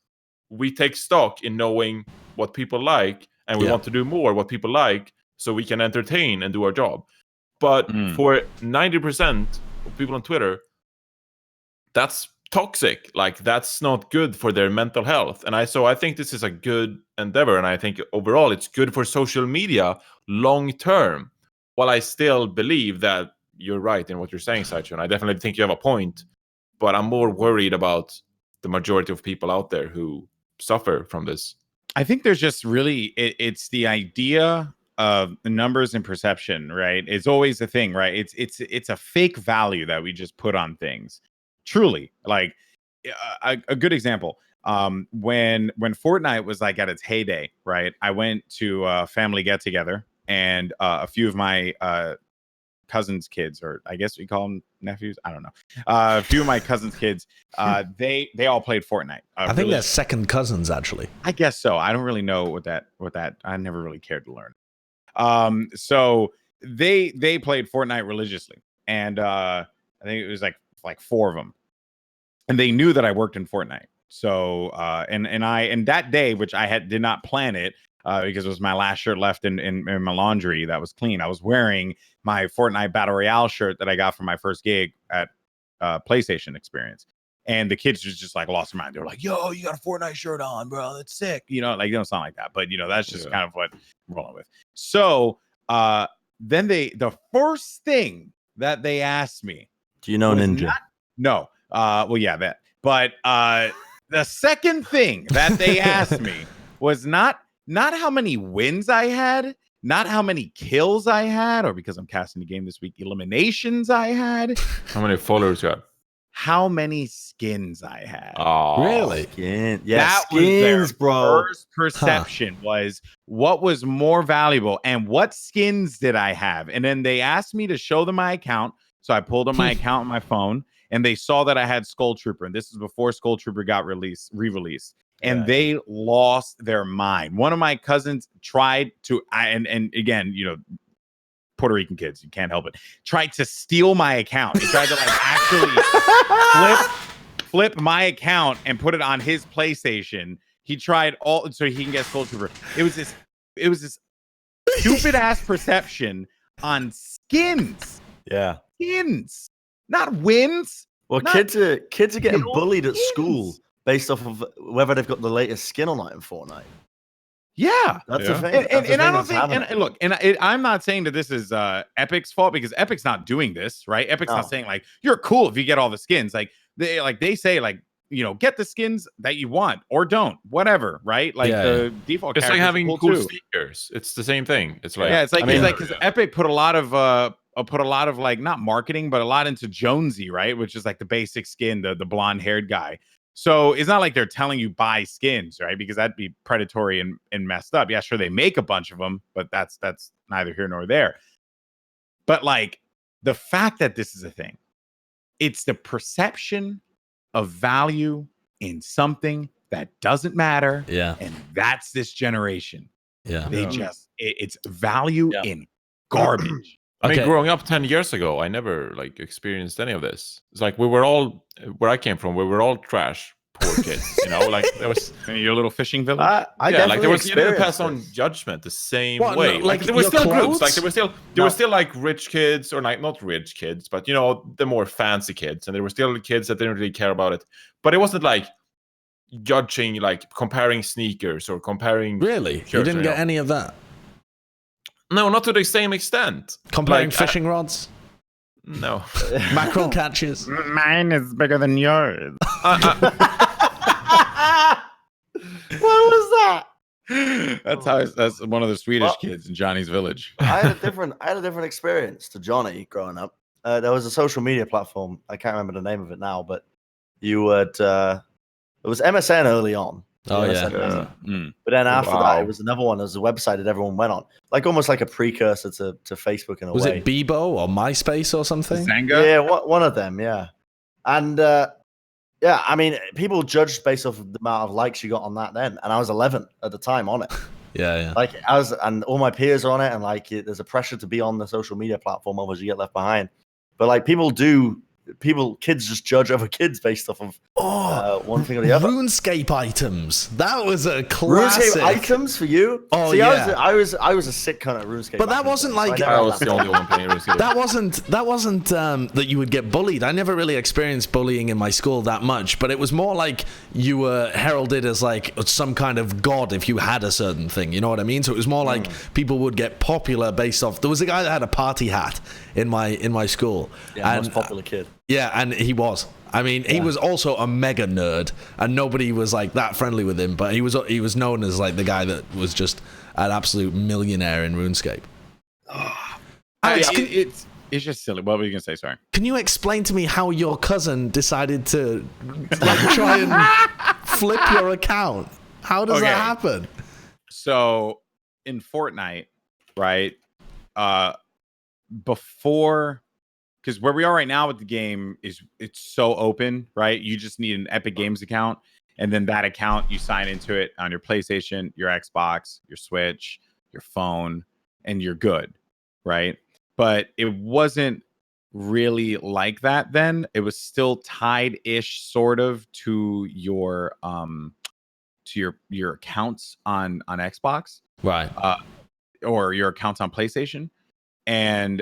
Speaker 3: we take stock in knowing what people like, and we want to do more what people like, so we can entertain and do our job. But for 90% of people on Twitter, that's toxic. Like, that's not good for their mental health. And I think this is a good endeavor. And I think overall it's good for social media long term. While I still believe that you're right in what you're saying, Sideshow, and I definitely think you have a point. But I'm more worried about the majority of people out there who suffer from this.
Speaker 1: I think there's just really, it's the idea of numbers and perception, right? It's always a thing, right? It's a fake value that we just put on things. Truly, like a good example. When Fortnite was like at its heyday, right? I went to a family get together, and a few of my cousins' kids, or I guess we call them nephews. I don't know. A few of my cousins' kids, they all played Fortnite.
Speaker 4: I think they're second cousins, actually.
Speaker 1: I guess so. I don't really know what that. I never really cared to learn. So they played Fortnite religiously, and I think it was like 4 of them, and they knew that I worked in Fortnite. So and that day, which I did not plan it, because it was my last shirt left in my laundry that was clean. I was wearing my Fortnite Battle Royale shirt that I got from my first gig at PlayStation Experience. And the kids just like lost their mind. They were like, "Yo, you got a Fortnite shirt on, bro. That's sick." You know, like, they don't sound like that, but that's just kind of what I'm rolling with. So then the first thing that they asked me,
Speaker 2: do you know Ninja?
Speaker 1: No. Well, yeah, that. But the second thing that they asked me was not how many wins I had, not how many kills I had, or, because I'm casting the game this week, eliminations I had.
Speaker 3: How many followers you had?
Speaker 1: How many skins I had.
Speaker 3: Oh,
Speaker 4: really?
Speaker 2: Yeah,
Speaker 1: that
Speaker 2: skins,
Speaker 1: was their
Speaker 2: bro.
Speaker 1: First perception was what was more valuable and what skins did I have. And then they asked me to show them my account. So I pulled up my account on my phone, and they saw that I had Skull Trooper. And this is before Skull Trooper got re-released. And they lost their mind. One of my cousins tried to, and again, Puerto Rican kids, you can't help it, tried to steal my account. He tried to actually flip my account and put it on his PlayStation. He tried so he can get Skull Trooper. It was this stupid ass perception on skins.
Speaker 2: Yeah.
Speaker 1: Skins, not wins.
Speaker 2: Well, kids are getting bullied at school based off of whether they've got the latest skin or not in Fortnite.
Speaker 1: Yeah,
Speaker 2: that's the thing.
Speaker 1: And I don't think. And look, I'm not saying that this is Epic's fault, because Epic's not doing this, right? Epic's not saying like, you're cool if you get all the skins. Like they say like, get the skins that you want or don't, whatever, right? Like the default.
Speaker 3: It's like having cool sneakers. It's the same thing. It's like
Speaker 1: it's like because Epic put a lot of like, not marketing, but a lot into Jonesy, right? Which is like the basic skin, the blonde haired guy. So it's not like they're telling you buy skins, right? Because that'd be predatory and messed up. Yeah, sure, they make a bunch of them, but that's neither here nor there. But like, the fact that this is a thing, it's the perception of value in something that doesn't matter.
Speaker 4: Yeah.
Speaker 1: And that's this generation.
Speaker 4: Yeah.
Speaker 1: They it's value in garbage.
Speaker 3: I mean, growing up 10 years ago, I never like experienced any of this. It's like we were all where I came from. We were all trash, poor kids. You know, like there was
Speaker 1: your little fishing village.
Speaker 3: Yeah, like there was you didn't pass on judgment the same way.
Speaker 4: No,
Speaker 3: like there were still groups. Like there were still like rich kids or like not rich kids, but you know the more fancy kids, and there were still kids that didn't really care about it. But it wasn't like judging, like comparing sneakers or comparing.
Speaker 4: Really, you didn't get any of that.
Speaker 3: No, not to the same extent.
Speaker 4: Comparing fishing rods?
Speaker 3: No.
Speaker 4: Mackerel catches?
Speaker 1: Mine is bigger than yours.
Speaker 2: What was that?
Speaker 1: That's one of the Swedish kids in Johnny's village.
Speaker 2: I had a different experience to Johnny growing up. There was a social media platform. I can't remember the name of it now, but you would. It was MSN early on.
Speaker 4: Oh
Speaker 2: yeah. But then after that, it was another one. There was a website that everyone went on, like almost like a precursor to Facebook in a way.
Speaker 4: Was it Bebo or MySpace or something?
Speaker 1: Zanga?
Speaker 2: Yeah, one of them. Yeah, and yeah, I mean, people judged based off the amount of likes you got on that then, and I was 11 at the time on it.
Speaker 4: Yeah.
Speaker 2: Like I was, and all my peers are on it, and like there's a pressure to be on the social media platform, otherwise you get left behind. But like kids just judge other kids based off of one thing or the other.
Speaker 4: RuneScape items. That was a classic.
Speaker 2: RuneScape items for you?
Speaker 4: Oh,
Speaker 2: see,
Speaker 4: yeah.
Speaker 2: I was a sick cunt at RuneScape.
Speaker 4: But that wasn't like
Speaker 3: I was the only one playing RuneScape.
Speaker 4: That wasn't that you would get bullied. I never really experienced bullying in my school that much, but it was more like you were heralded as like some kind of god if you had a certain thing. You know what I mean? So it was more like people would get popular based off. There was a guy that had a party hat in my school.
Speaker 2: Yeah, most popular kid.
Speaker 4: Yeah, and he was. I mean, he was also a mega nerd, and nobody was like that friendly with him. But he was known as like the guy that was just an absolute millionaire in RuneScape. Alex,
Speaker 1: it's just silly. What were you gonna say? Sorry.
Speaker 4: Can you explain to me how your cousin decided to like try and flip your account? How does that happen?
Speaker 1: So in Fortnite, right? Before. Because where we are right now with the game it's so open, right? You just need an Epic Games account, and then that account you sign into it on your PlayStation, your Xbox, your Switch, your phone, and you're good, right? But it wasn't really like that then. It was still tied-ish, sort of, to your accounts on Xbox,
Speaker 4: right?
Speaker 1: Or your accounts on PlayStation, and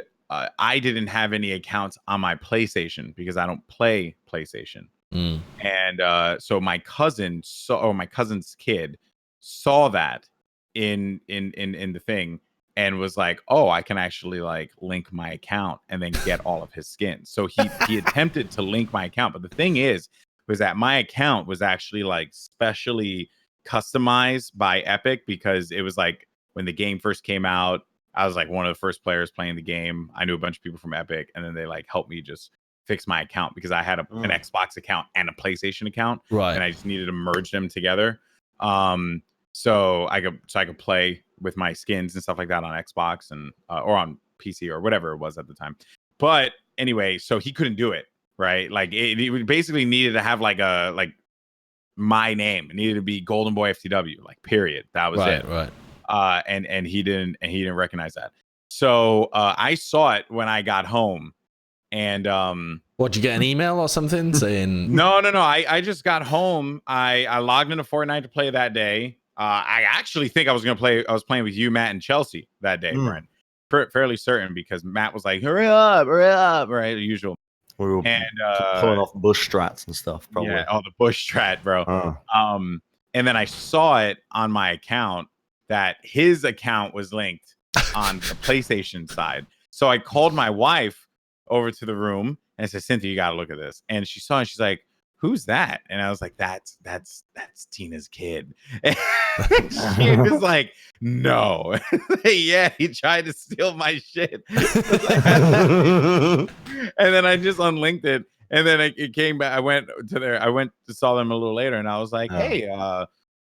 Speaker 1: I didn't have any accounts on my PlayStation because I don't play PlayStation. And so my cousin's kid saw that in the thing and was like, oh, I can actually like link my account and then get all of his skins. So he attempted to link my account. But the thing was that my account was actually like specially customized by Epic, because it was like when the game first came out, I was like one of the first players playing the game. I knew a bunch of people from Epic, and then they like helped me just fix my account because I had an Xbox account and a PlayStation account,
Speaker 4: right?
Speaker 1: And I just needed to merge them together, so I could play with my skins and stuff like that on Xbox and or on PC or whatever it was at the time. But anyway, so he couldn't do it, right? Like it basically needed to have like my name. It needed to be Goldenboy FTW, like period. That was it,
Speaker 4: right?
Speaker 1: And he didn't recognize that. So I saw it when I got home, and
Speaker 4: what, did you get an email or something saying?
Speaker 1: No. I just got home. I logged into Fortnite to play that day. I actually think I was playing with you, Matt, and Chelsea that day, Bren. Fairly certain, because Matt was like, hurry up, right? The usual.
Speaker 2: We were pulling off bush strats and stuff, probably.
Speaker 1: Yeah, the bush strat, bro. And then I saw it on my account that his account was linked on the PlayStation side. So I called my wife over to the room and I said, Cynthia, you gotta look at this. And she saw it, and she's like, who's that? And I was like, that's Tina's kid. And she was like, no. Yeah, he tried to steal my shit. And then I just unlinked it. And then it came back. I went to saw them a little later, and I was like, hey,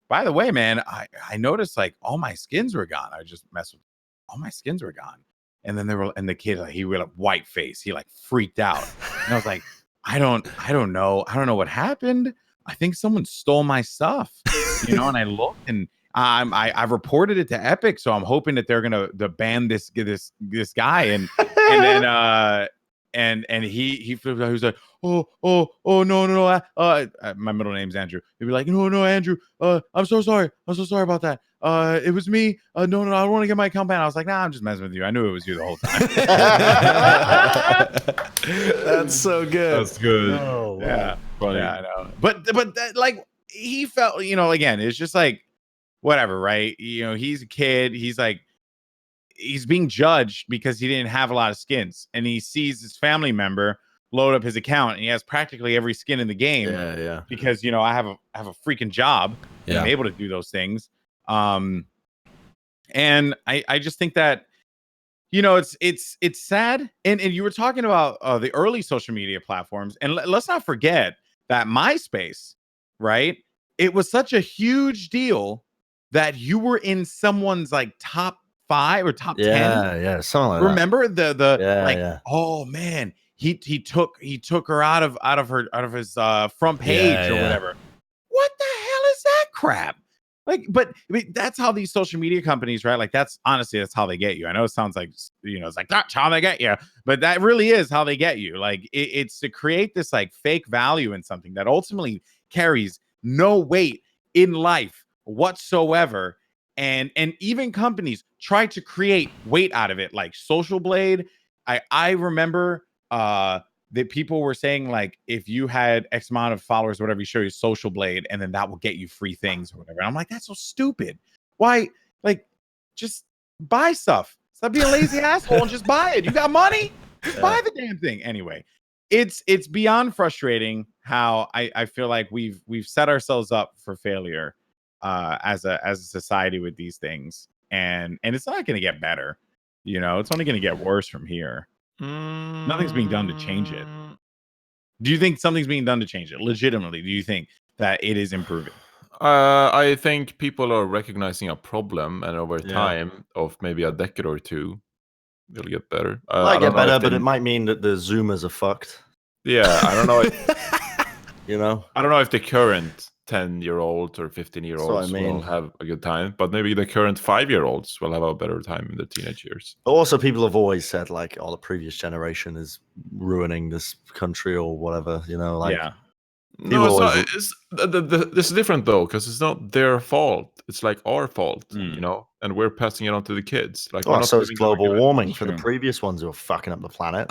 Speaker 1: by the way, man, I noticed like all my skins were gone. I just messed with all my skins were gone. And then and the kid, like, he was like white face. He like freaked out. And I was like, I don't know. I don't know what happened. I think someone stole my stuff, you know. And I looked, and I've reported it to Epic, so I'm hoping that they're gonna ban this guy. And and then and he flipped out. He was like, oh no, my middle name's Andrew. He'd be like, no, Andrew, I'm so sorry about that. It was me. No, I don't want to get my account banned. I was like, nah, I'm just messing with you. I knew it was you the whole time.
Speaker 4: That's so good.
Speaker 3: That's good.
Speaker 2: Oh, wow.
Speaker 1: Yeah,
Speaker 3: Funny.
Speaker 1: yeah, I know. But that, like, he felt, again, it's just like whatever, right? He's a kid. He's like, he's being judged because he didn't have a lot of skins, and he sees his family member load up his account, and he has practically every skin in the game.
Speaker 2: Yeah.
Speaker 1: Because I have a freaking job. Yeah. I'm able to do those things. And I just think that it's sad. And you were talking about the early social media platforms, and let's not forget that MySpace, right? It was such a huge deal that you were in someone's like top 5 or top 10.
Speaker 2: Yeah, something like
Speaker 1: Remember the
Speaker 2: yeah.
Speaker 1: Oh man, he took her out of his front page or whatever. What the hell is that crap? Like, but I mean, that's how these social media companies, right? Like, that's honestly, that's how they get you. I know it sounds like, it's like, that's how they get you, but that really is how they get you. Like, it's to create this like fake value in something that ultimately carries no weight in life whatsoever. And even companies try to create weight out of it, like Social Blade. I remember that people were saying, like, if you had X amount of followers, whatever, you show your Social Blade, and then that will get you free things or whatever. And I'm like, that's so stupid. Why? Like, just buy stuff. Stop being a lazy asshole and just buy it. You got money, just buy the damn thing. Anyway, it's beyond frustrating how I feel like we've set ourselves up for failure as a society with these things, and it's not going to get better. It's only going to get worse from here. Nothing's being done to change it. Do you think something's being done to change it? Legitimately, do you think that it is improving?
Speaker 3: I think people are recognizing a problem, and over time of maybe a decade or two, it'll get better.
Speaker 2: Might get better, but it might mean that the Zoomers are fucked.
Speaker 3: Yeah, I don't know.
Speaker 2: I
Speaker 3: don't know if the current 10-year-olds or 15-year-olds will have a good time, but maybe the current 5-year-olds will have a better time in the teenage years.
Speaker 2: Also, people have always said, like, the previous generation is ruining this country or whatever,
Speaker 1: Yeah.
Speaker 3: No, it's this is different though, because it's not their fault. It's like our fault, and we're passing it on to the kids. Like,
Speaker 2: so it's global warming for the previous ones who are fucking up the planet.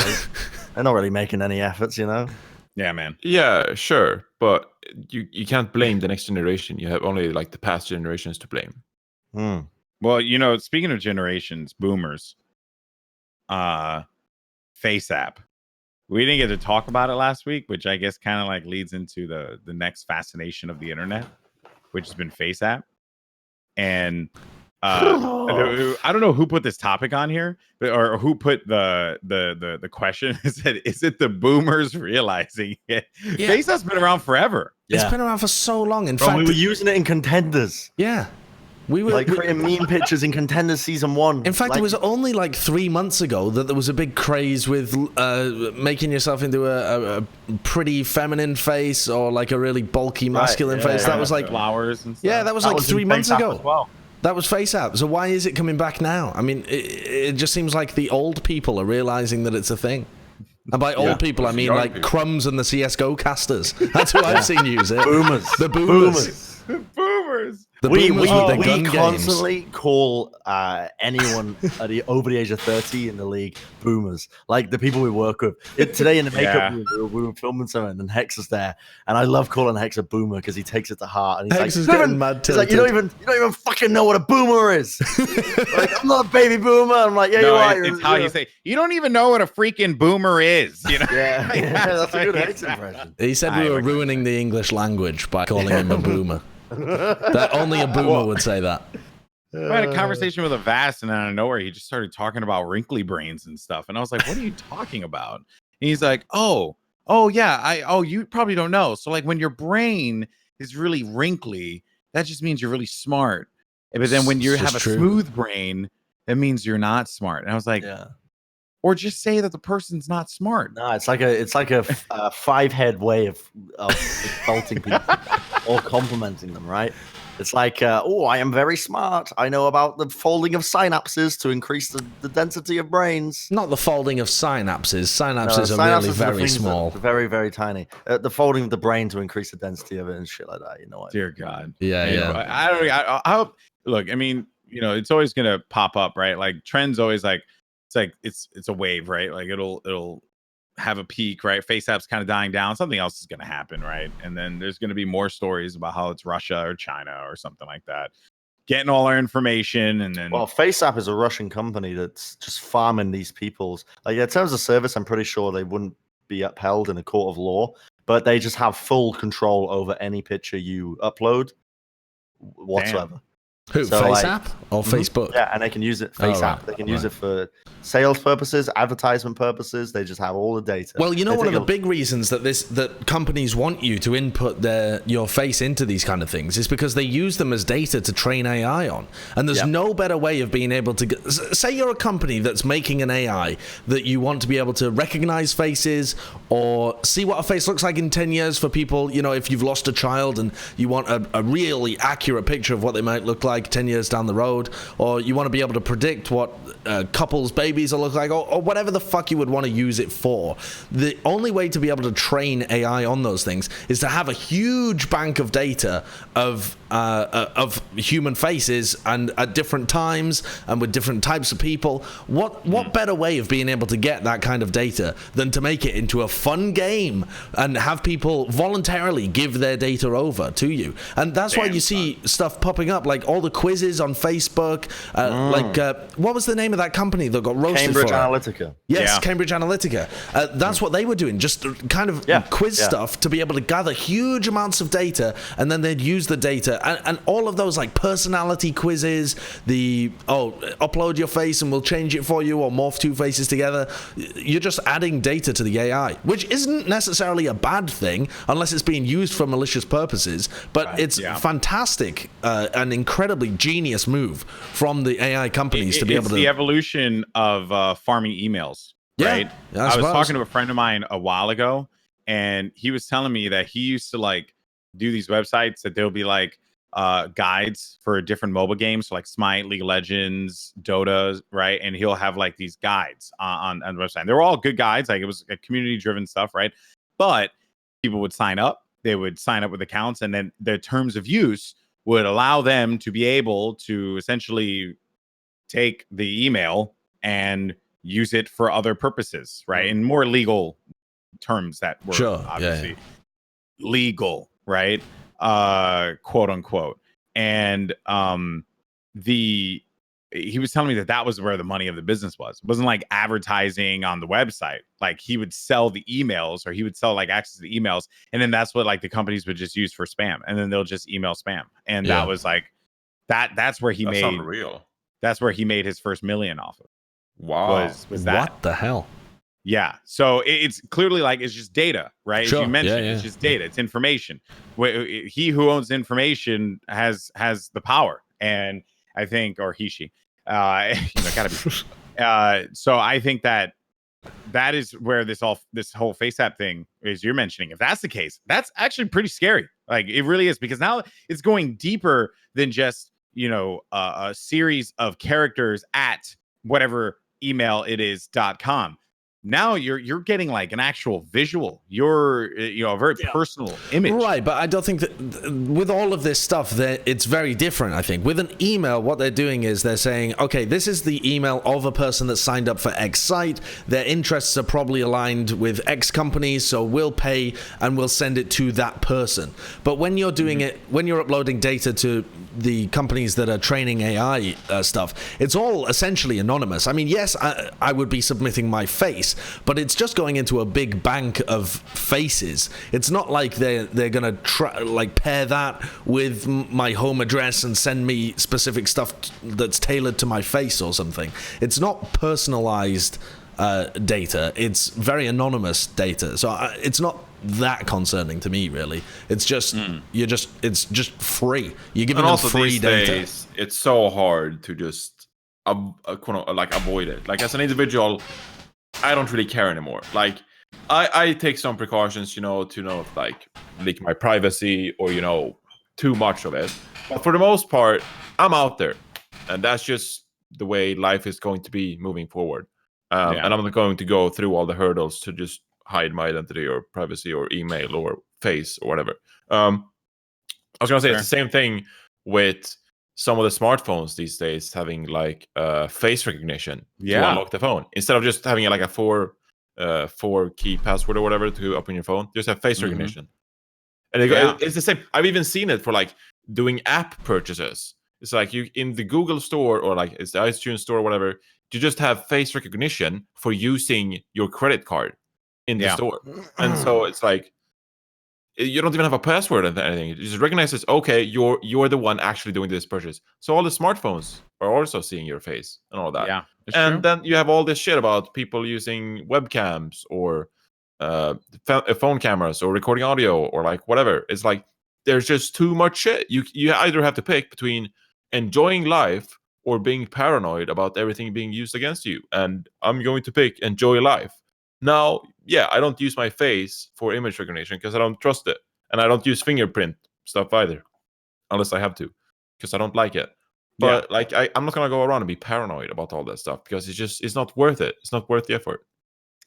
Speaker 2: They're not really making any efforts,
Speaker 1: Yeah, man.
Speaker 3: Yeah, sure, but you can't blame the next generation. You have only like the past generations to blame.
Speaker 1: Well, speaking of generations, boomers, Face App. We didn't get to talk about it last week, which I guess kind of like leads into the next fascination of the internet, which has been Face App. And I don't know who put this topic on here, or who put the question. Is it the boomers realizing it? Yeah. Face App's been around forever.
Speaker 4: It's been around for so long. In fact,
Speaker 2: we were using it in Contenders.
Speaker 4: Yeah. We were
Speaker 2: like creating meme pictures in Contenders Season 1.
Speaker 4: In fact, it was only like 3 months ago that there was a big craze with making yourself into a pretty feminine face or like a really bulky masculine face. That was like
Speaker 1: flowers and stuff.
Speaker 4: Yeah, that was like 3 months ago. Well. That was Face App. So why is it coming back now? I mean, it just seems like the old people are realizing that it's a thing. And by old people, I mean like Crumbs and the CSGO casters. That's who I've seen use it.
Speaker 2: Boomers.
Speaker 4: The boomers.
Speaker 1: Boomers.
Speaker 2: We constantly call anyone over the age of 30 in the league boomers, like the people we work with. Today in the makeup room, we were filming something, and Hex is there, and I love calling Hex a boomer because he takes it to heart. And he's
Speaker 4: Hex
Speaker 2: like,
Speaker 4: is getting mad tilted.
Speaker 2: He's like, you don't even fucking know what a boomer is. Like, I'm not a baby boomer. I'm like,
Speaker 1: you are. It's how you say, you don't even know what a freaking boomer is.
Speaker 2: Yeah, that's a good Hex impression.
Speaker 4: He said we were ruining the English language by calling him a boomer. That only a boomer would say that.
Speaker 1: I had a conversation with a Vast, and out of nowhere, he just started talking about wrinkly brains and stuff. And I was like, what are you talking about? And he's like, oh, yeah. You probably don't know. So, like, when your brain is really wrinkly, that just means you're really smart. But then when you have a smooth brain, that means you're not smart. And I was like, or just say that the person's not smart.
Speaker 2: No, it's like a 5-head way of insulting people or complimenting them, right? It's like, I am very smart. I know about the folding of synapses to increase the density of brains.
Speaker 4: Not the folding of synapses. Synapses are really very small.
Speaker 2: Very, very tiny. The folding of the brain to increase the density of it and shit like that. You know what?
Speaker 1: Dear God.
Speaker 4: Yeah.
Speaker 1: I hope. Look, I mean, it's always gonna pop up, right? Like trends always like it's a wave, right? Like it'll have a peak, right? FaceApp's kind of dying down. Something else is gonna happen, right? And then there's gonna be more stories about how it's Russia or China or something like that, getting all our information. And then
Speaker 2: FaceApp is a Russian company that's just farming these people's in terms of service. I'm pretty sure they wouldn't be upheld in a court of law, but they just have full control over any picture you upload whatsoever.
Speaker 1: Damn.
Speaker 4: Who, FaceApp or Facebook?
Speaker 2: Yeah, and they can use it. FaceApp.
Speaker 4: Right.
Speaker 2: They can use it for sales purposes, advertisement purposes. They just have all the data.
Speaker 4: Well, one of the big reasons that companies want you to input your face into these kind of things is because they use them as data to train AI on. And there's no better way of being able to say you're a company that's making an AI that you want to be able to recognize faces or see what a face looks like in 10 years for people. If you've lost a child and you want a really accurate picture of what they might look like 10 years down the road, or you want to be able to predict what couples' babies will look like, or whatever the fuck you would want to use it for. The only way to be able to train AI on those things is to have a huge bank of data of human faces and at different times and with different types of people. What better way of being able to get that kind of data than to make it into a fun game and have people voluntarily give their data over to you? And that's why you see stuff popping up like all the quizzes on Facebook, what was the name of that company that got roasted?
Speaker 2: Cambridge Analytica.
Speaker 4: Yes, Cambridge Analytica. That's what they were doing, just kind of quiz stuff to be able to gather huge amounts of data, and then they'd use the data and all of those like personality quizzes, upload your face and we'll change it for you, or morph two faces together. You're just adding data to the AI, which isn't necessarily a bad thing unless it's being used for malicious purposes, but it's fantastic and incredibly genius move from the AI companies to be able to.
Speaker 1: It's the evolution of farming emails, right? I was talking to a friend of mine a while ago, and he was telling me that he used to do these websites that there'll be guides for different mobile games, so like Smite, League of Legends, Dota, right? And he'll have these guides on the website. And they were all good guides, it was a community-driven stuff, right? But people would sign up. They would sign up with accounts, and then their terms of use would allow them to be able to essentially take the email and use it for other purposes, right? In more legal terms that were obviously legal, right? Quote unquote. And he was telling me that was where the money of the business was. It wasn't like advertising on the website. Like he would sell the emails, or he would sell access to the emails, and then that's what the companies would just use for spam, and then they'll just email spam. And that was that's where he made
Speaker 3: unreal.
Speaker 1: That's where he made his first $1 million off of.
Speaker 3: Wow.
Speaker 1: Was that?
Speaker 4: What the hell?
Speaker 1: Yeah. So it's clearly it's just data, right?
Speaker 4: Sure.
Speaker 1: As you mentioned, it's just data. It's information. He who owns information has the power, and I think, or she, gotta be. So I think that is where this whole FaceApp thing is. You're mentioning. If that's the case, that's actually pretty scary. It really is, because now it's going deeper than just a series of characters at whatever email it is.com. Now you're getting an actual visual. You're a very personal image,
Speaker 4: right? But I don't think that with all of this stuff that it's very different. I think with an email, what they're doing is they're saying, okay, this is the email of a person that signed up for X site. Their interests are probably aligned with X companies, so we'll pay and we'll send it to that person. But when you're doing it, when you're uploading data to the companies that are training AI stuff, it's all essentially anonymous. I mean, yes, I would be submitting my face, but it's just going into a big bank of faces. It's not like they're gonna pair that with my home address and send me specific stuff that's tailored to my face or something. It's not personalized data. It's very anonymous data. So it's not that concerning to me, really. It's just it's just free. You're giving them free data.
Speaker 3: Days, it's so hard to just avoid it. As an individual, I don't really care anymore. I take some precautions, to not leak my privacy or too much of it. But for the most part, I'm out there, and that's just the way life is going to be moving forward. And I'm not going to go through all the hurdles to just hide my identity or privacy or email or face or whatever. I was going to say it's the same thing with some of the smartphones these days having like face recognition to unlock the phone, instead of just having like a four key password or whatever to open your phone. Just have face recognition, and it's the same. I've even seen it for like doing app purchases. It's like you in the Google store or like it's the iTunes store or whatever. You just have face recognition for using your credit card in the store, and so it's like you don't even have a password or anything. It just recognizes, okay, you're the one actually doing this purchase. So all the smartphones are also seeing your face and all that.
Speaker 1: Yeah,
Speaker 3: and then you have all this shit about people using webcams or phone cameras or recording audio or like whatever. It's like there's just too much shit. You either have to pick between enjoying life or being paranoid about everything being used against you. And I'm going to pick enjoy life. Now, I don't use my face for image recognition because I don't trust it. And I don't use fingerprint stuff either, unless I have to, because I don't like it. But like, I'm not going to go around and be paranoid about all that stuff because it's not worth it. It's not worth the effort.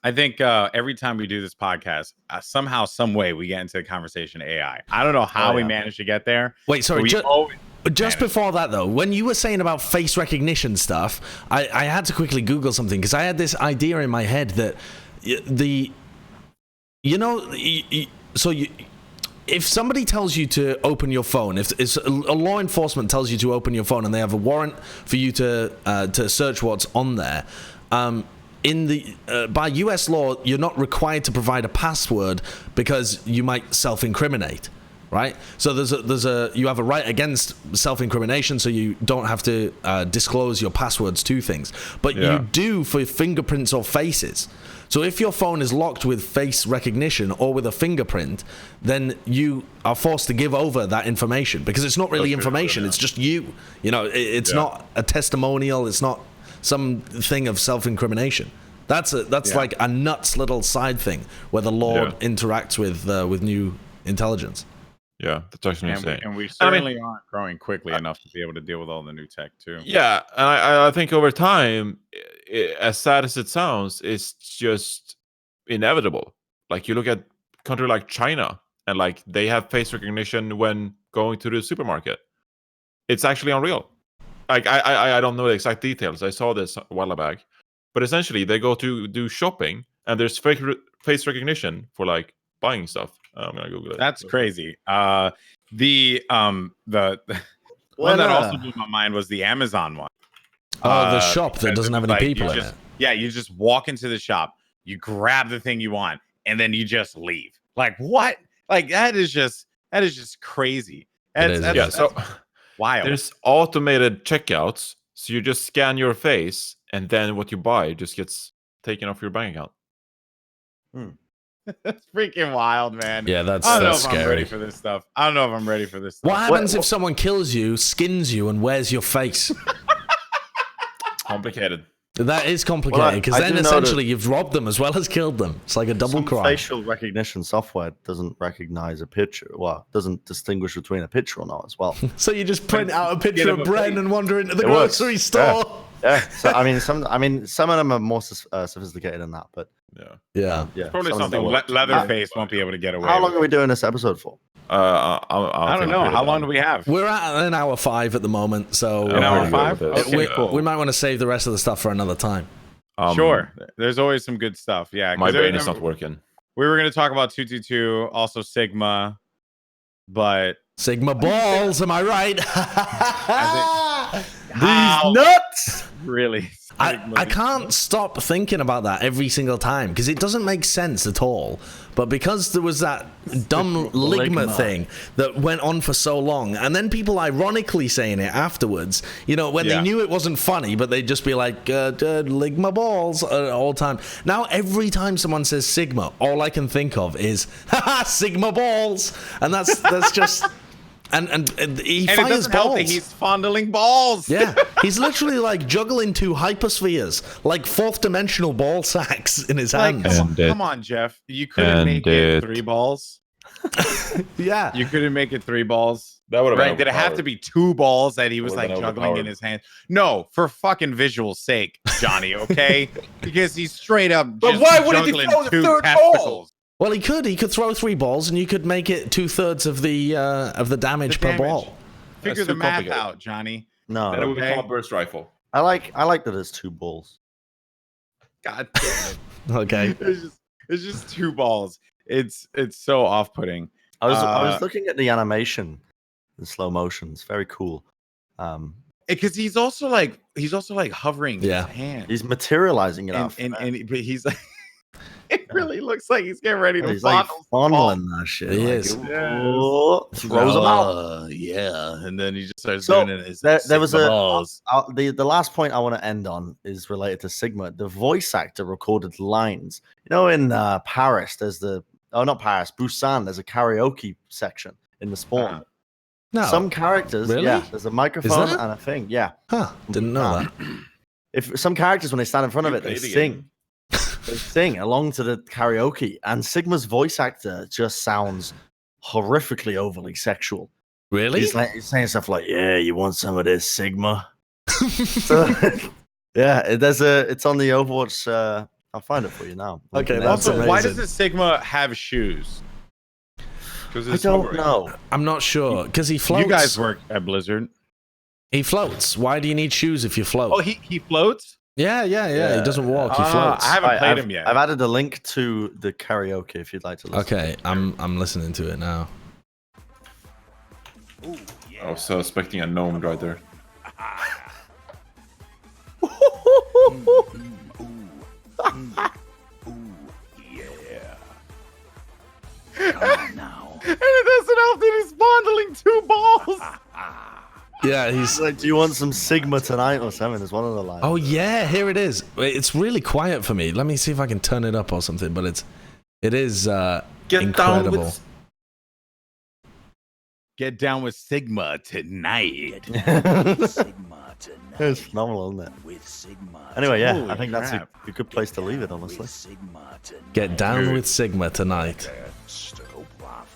Speaker 1: I think every time we do this podcast, somehow, some way, we get into the conversation AI. I don't know how we managed to get there.
Speaker 4: Wait, sorry. Just before that, though, when you were saying about face recognition stuff, I had to quickly Google something because I had this idea in my head that if somebody tells you to open your phone, if a law enforcement tells you to open your phone and they have a warrant for you to search what's on there, by US law, you're not required to provide a password because you might self-incriminate. Right, so you have a right against self-incrimination, so you don't have to disclose your passwords to things, but you do for fingerprints or faces. So if your phone is locked with face recognition or with a fingerprint, then you are forced to give over that information because it's not really information; it's just you. It's not a testimonial. It's not some thing of self-incrimination. That's like a nuts little side thing where the law interacts with new intelligence.
Speaker 3: Yeah, that's actually insane.
Speaker 1: And we certainly aren't growing quickly enough to be able to deal with all the new tech, too.
Speaker 3: Yeah, and I think over time, as sad as it sounds, it's just inevitable. Like, you look at a country like China, and like they have face recognition when going to the supermarket. It's actually unreal. Like, I don't know the exact details. I saw this a while back. But essentially, they go to do shopping, and there's face recognition for, like, buying stuff. I'm gonna Google it.
Speaker 1: That's crazy. The one that also blew my mind was the Amazon one.
Speaker 4: The shop that doesn't have any people in it.
Speaker 1: Yeah, you just walk into the shop, you grab the thing you want, and then you just leave. Like, what? Like, that is just crazy. That's wild.
Speaker 3: There's automated checkouts, so you just scan your face, and then what you buy just gets taken off your bank account.
Speaker 1: That's freaking wild, man.
Speaker 4: Yeah, that's
Speaker 1: I don't know if
Speaker 4: scary.
Speaker 1: I'm ready for this stuff. I don't know if I'm ready for this stuff.
Speaker 4: What happens if someone kills you, skins you, and wears your face?
Speaker 3: Complicated.
Speaker 4: That is complicated because then essentially you've robbed them as well as killed them. It's like a double crime.
Speaker 2: Facial recognition software doesn't recognize a picture. Well, doesn't distinguish between a picture or not as well.
Speaker 4: So you just print out a picture of Bren and wander into the grocery store.
Speaker 2: Yeah. So some of them are more sophisticated than that, but
Speaker 4: yeah.
Speaker 1: Probably something Leatherface won't be able to get away.
Speaker 2: How long are we doing this episode for?
Speaker 1: I don't know. How long do we have?
Speaker 4: We're at an hour 5 at the moment, so
Speaker 1: an hour 5. Okay, cool.
Speaker 4: We might want to save the rest of the stuff for another time.
Speaker 1: Sure. There's always some good stuff. Yeah.
Speaker 3: My brain is not working.
Speaker 1: We were going to talk about 222, also Sigma, but
Speaker 4: Sigma balls. Am I right?
Speaker 2: These nuts.
Speaker 1: Really?
Speaker 4: I can't stop thinking about that every single time because it doesn't make sense at all. But because there was that dumb ligma thing that went on for so long, and then people ironically saying it afterwards, when they knew it wasn't funny, but they'd just be like, ligma balls all the time. Now, every time someone says Sigma, all I can think of is, haha, Sigma balls. And that's just... And he fires
Speaker 1: it doesn't
Speaker 4: balls.
Speaker 1: Help that he's fondling balls.
Speaker 4: Yeah, he's literally like juggling 2 hyperspheres, like 4th dimensional ball sacks in his hands.
Speaker 1: Come on, Jeff. You couldn't make it 3 balls.
Speaker 4: Yeah.
Speaker 1: You couldn't make it 3 balls.
Speaker 3: That would have
Speaker 1: Right? Did it have to be 2 balls that he was
Speaker 3: Would've
Speaker 1: like
Speaker 3: been
Speaker 1: juggling in
Speaker 3: overpowered.
Speaker 1: his hand? No, for fucking visual sake, Johnny. Okay, because he's straight up.
Speaker 3: But
Speaker 1: just
Speaker 3: why wouldn't he
Speaker 1: juggling
Speaker 3: throw the
Speaker 1: 2
Speaker 3: third
Speaker 1: testicles.
Speaker 3: ball?
Speaker 4: Well, he could throw 3 balls, and you could make it 2/3 of the damage per ball.
Speaker 1: Figure
Speaker 3: That's
Speaker 1: the
Speaker 3: too
Speaker 1: math
Speaker 3: complicated.
Speaker 1: out, Johnny.
Speaker 2: No,
Speaker 3: Then it would
Speaker 1: Okay.
Speaker 3: become a burst rifle.
Speaker 2: I like that there's 2 balls.
Speaker 1: God damn it.
Speaker 4: Okay.
Speaker 1: It's just 2 balls. It's so off-putting.
Speaker 2: I was looking at the animation, the slow motion. It's very cool.
Speaker 1: Because he's also like hovering
Speaker 4: Yeah.
Speaker 1: his hand.
Speaker 2: He's materializing it out.
Speaker 1: But he's like, it really looks like he's getting ready to
Speaker 2: He's like fondling that shit.
Speaker 4: He
Speaker 2: like,
Speaker 4: is.
Speaker 2: oh, throws them out.
Speaker 1: Yeah, and then he just starts
Speaker 2: So,
Speaker 1: doing it.
Speaker 2: there was the last point I want to end on is related to Sigma. The voice actor recorded lines. You know, in Paris, there's not Paris, Busan. There's a karaoke section in the Spawn.
Speaker 4: No.
Speaker 2: Some characters,
Speaker 4: Really?
Speaker 2: yeah, there's a microphone
Speaker 4: there?
Speaker 2: and a thing, yeah.
Speaker 4: Huh. Didn't know that.
Speaker 2: If some characters, when they stand in front of it, they sing. They sing along to the karaoke, and Sigma's voice actor just sounds horrifically overly sexual.
Speaker 4: Really?
Speaker 2: He's saying stuff like, "Yeah, you want some of this, Sigma?" So, yeah, it's on the Overwatch. I'll find it for you now.
Speaker 4: Okay,
Speaker 2: That's
Speaker 4: that's
Speaker 1: Also, why
Speaker 4: amazing.
Speaker 1: does the Sigma have shoes?
Speaker 2: I don't know.
Speaker 4: I'm not sure because he floats.
Speaker 1: You guys work at Blizzard.
Speaker 4: He floats. Why do you need shoes if you float?
Speaker 1: Oh, he floats?
Speaker 4: Yeah. He doesn't walk. He floats.
Speaker 1: I haven't played him yet.
Speaker 2: I've added a link to the karaoke if you'd like to listen.
Speaker 4: Okay, I'm listening to it now.
Speaker 3: I was suspecting a gnome right there.
Speaker 1: And it doesn't help that he's fondling 2 balls.
Speaker 4: Yeah, he's.
Speaker 2: He's like, "Do you want some Sigma tonight or something?" There's one of the lines.
Speaker 4: Oh yeah, here it is. It's really quiet for me. Let me see if I can turn it up or something. But it is incredible.
Speaker 1: Get down with Sigma tonight.
Speaker 2: It's phenomenal, isn't it? Anyway, yeah, I think that's a good place to leave it, honestly.
Speaker 4: Get down with Sigma tonight.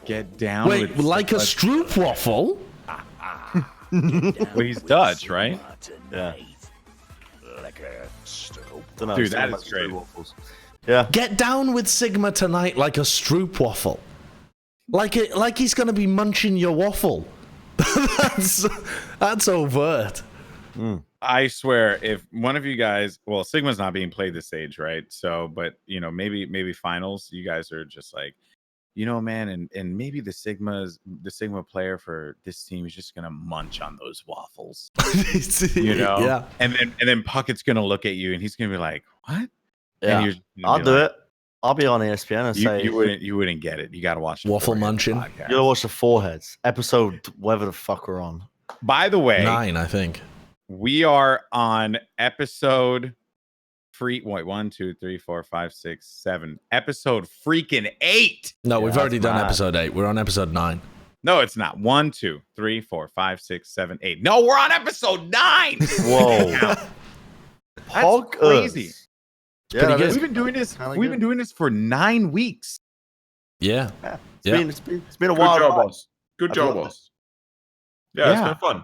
Speaker 1: Get down
Speaker 4: Wait,
Speaker 1: with
Speaker 4: like a stroopwafel?
Speaker 1: Well, he's Dutch, right?
Speaker 2: Yeah. Dunno,
Speaker 1: Dude,
Speaker 2: something
Speaker 1: that
Speaker 2: about
Speaker 1: is great.
Speaker 2: waffles. Yeah.
Speaker 4: Get down with Sigma tonight like a stroopwafel. Like he's gonna be munching your waffle. that's overt.
Speaker 1: I swear, if one of you guys, well, Sigma's not being played this stage, right? So, but maybe finals, you guys are just like, man, and maybe the Sigma player for this team is just gonna munch on those waffles,
Speaker 4: Yeah.
Speaker 1: And then Puckett's gonna look at you and he's gonna be like, what?
Speaker 2: Yeah.
Speaker 1: And you're just gonna
Speaker 2: I'll
Speaker 1: be
Speaker 2: do
Speaker 1: like,
Speaker 2: it. I'll be on ESPN and say
Speaker 1: you wouldn't get it. You got to watch the
Speaker 4: Waffle
Speaker 1: Foreheads
Speaker 4: munching.
Speaker 1: podcast.
Speaker 2: you gotta watch the Foreheads episode, whatever the fuck we're on.
Speaker 1: By the way,
Speaker 4: 9, I think.
Speaker 1: we are on episode 1, 2, 3, 4, 5, 6, 7. Episode freaking 8.
Speaker 4: No,
Speaker 2: Yeah,
Speaker 4: we've already
Speaker 2: that's
Speaker 4: done
Speaker 2: mad.
Speaker 4: episode 8. We're on episode 9.
Speaker 1: No, it's not. 1, 2, 3, 4, 5, 6, 7, 8. No, we're on episode 9.
Speaker 2: Whoa.
Speaker 1: That's
Speaker 2: Poggers.
Speaker 1: crazy.
Speaker 2: Yeah,
Speaker 4: Pretty
Speaker 2: that is
Speaker 1: We've been doing this.
Speaker 2: kinda
Speaker 1: We've
Speaker 2: good.
Speaker 1: been doing this for 9 weeks.
Speaker 4: Yeah.
Speaker 2: Yeah.
Speaker 4: Yeah.
Speaker 2: It's been a
Speaker 3: Good
Speaker 2: while.
Speaker 3: job, boss. Good
Speaker 2: I've
Speaker 3: job,
Speaker 2: loved
Speaker 3: boss. Yeah, it's
Speaker 1: Yeah.
Speaker 3: been fun.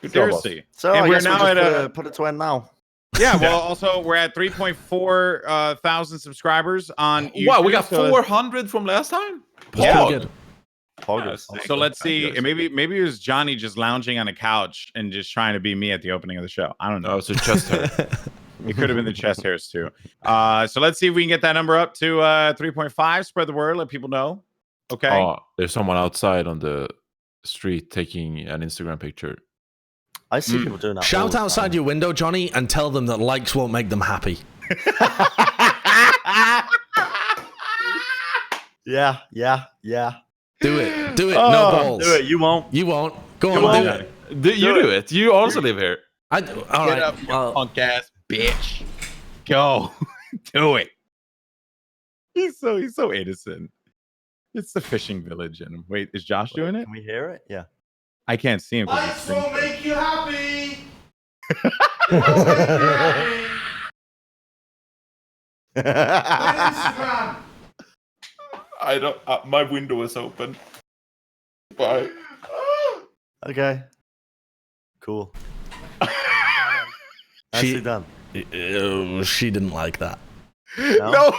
Speaker 3: Good job, boss.
Speaker 1: Seriously.
Speaker 2: So
Speaker 1: And
Speaker 2: I
Speaker 1: we're
Speaker 2: guess we'll
Speaker 1: now
Speaker 2: just
Speaker 1: at
Speaker 2: put it to end now.
Speaker 1: Yeah, well, also we're at 3.4 thousand subscribers on YouTube.
Speaker 3: Wow, we got
Speaker 1: so
Speaker 3: 400 from last time.
Speaker 1: Yeah.
Speaker 3: Pog.
Speaker 4: Pretty good.
Speaker 2: Poggers.
Speaker 3: Yeah,
Speaker 1: So let's see.
Speaker 3: Yes.
Speaker 1: And maybe it was Johnny just lounging on a couch and just trying to be me at the opening of the show. I don't know.
Speaker 3: No, it's a chest hair.
Speaker 1: It could have been the chest hairs too. So let's see if we can get that number up to 3.5. Spread the word. Let people know. Okay.
Speaker 3: Oh, there's someone outside on the street taking an Instagram picture.
Speaker 2: I see people doing that. all
Speaker 4: Shout
Speaker 2: the
Speaker 4: outside
Speaker 2: time.
Speaker 4: your window, Johnny, and tell them that likes won't make them happy.
Speaker 2: Yeah.
Speaker 4: Do it. Do it.
Speaker 1: Oh,
Speaker 4: No balls.
Speaker 2: Do it. You won't.
Speaker 4: You won't. Go
Speaker 2: You
Speaker 4: on, do
Speaker 2: won't.
Speaker 4: it.
Speaker 3: Do it. You also live here.
Speaker 4: All
Speaker 1: Get
Speaker 4: right.
Speaker 1: up, you
Speaker 4: Well,
Speaker 1: punk ass bitch. Go. Do it. He's so innocent. It's the fishing village in him. Wait, is Josh doing it?
Speaker 2: Can we hear it? Yeah.
Speaker 1: I can't see him. 'cause he's screen sharing.
Speaker 5: make you happy. Instagram.
Speaker 3: I don't. My window is open. Bye.
Speaker 2: Okay. Cool. Nicely done.
Speaker 4: She didn't like that.
Speaker 2: No.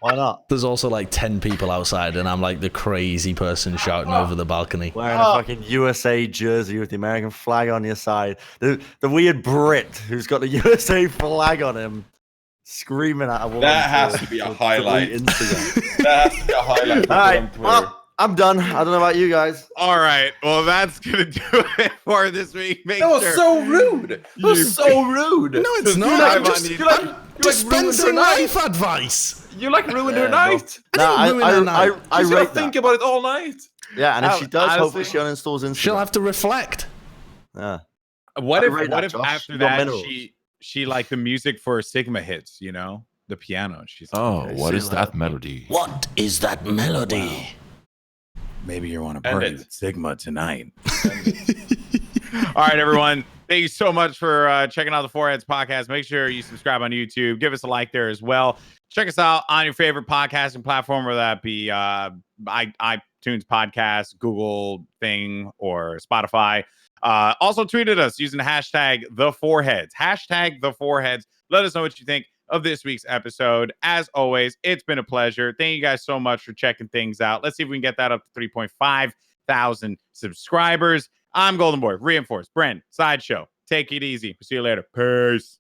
Speaker 2: Why not?
Speaker 4: There's also like 10 people outside, and I'm like the crazy person shouting over the balcony.
Speaker 2: Wearing a fucking USA jersey with the American flag on your side. The weird Brit who's got the USA flag on him, screaming at a woman.
Speaker 3: That has to be a highlight. That has to be a highlight.
Speaker 2: All right, well, I'm done. I don't know about you guys.
Speaker 1: All right. Well, that's gonna do it for this week.
Speaker 3: That was so rude. That was so rude.
Speaker 4: No, it's not. I'm dispensing life advice.
Speaker 3: You like ruined her night.
Speaker 2: I
Speaker 3: rate think about it all night.
Speaker 2: Yeah, and if she does, hopefully she uninstalls Instagram.
Speaker 4: She'll have to reflect.
Speaker 2: Yeah.
Speaker 1: What if after that she like the music for Sigma hits, you know, the piano? She's like,
Speaker 3: what is that melody?
Speaker 4: What is that melody?
Speaker 1: Wow. Maybe you want to party with Sigma tonight. All right, everyone. Thank you so much for checking out the Foreheads podcast. Make sure you subscribe on YouTube. Give us a like there as well. Check us out on your favorite podcasting platform, whether that be iTunes Podcast, Google thing, or Spotify. Also tweet at us using the hashtag #TheForeheads. Hashtag #TheForeheads. Let us know what you think of this week's episode. As always, it's been a pleasure. Thank you guys so much for checking things out. Let's see if we can get that up to 3.5 thousand subscribers. I'm Goldenboy, Reinforced, Bren, Sideshow. Take it easy. See you later. Peace.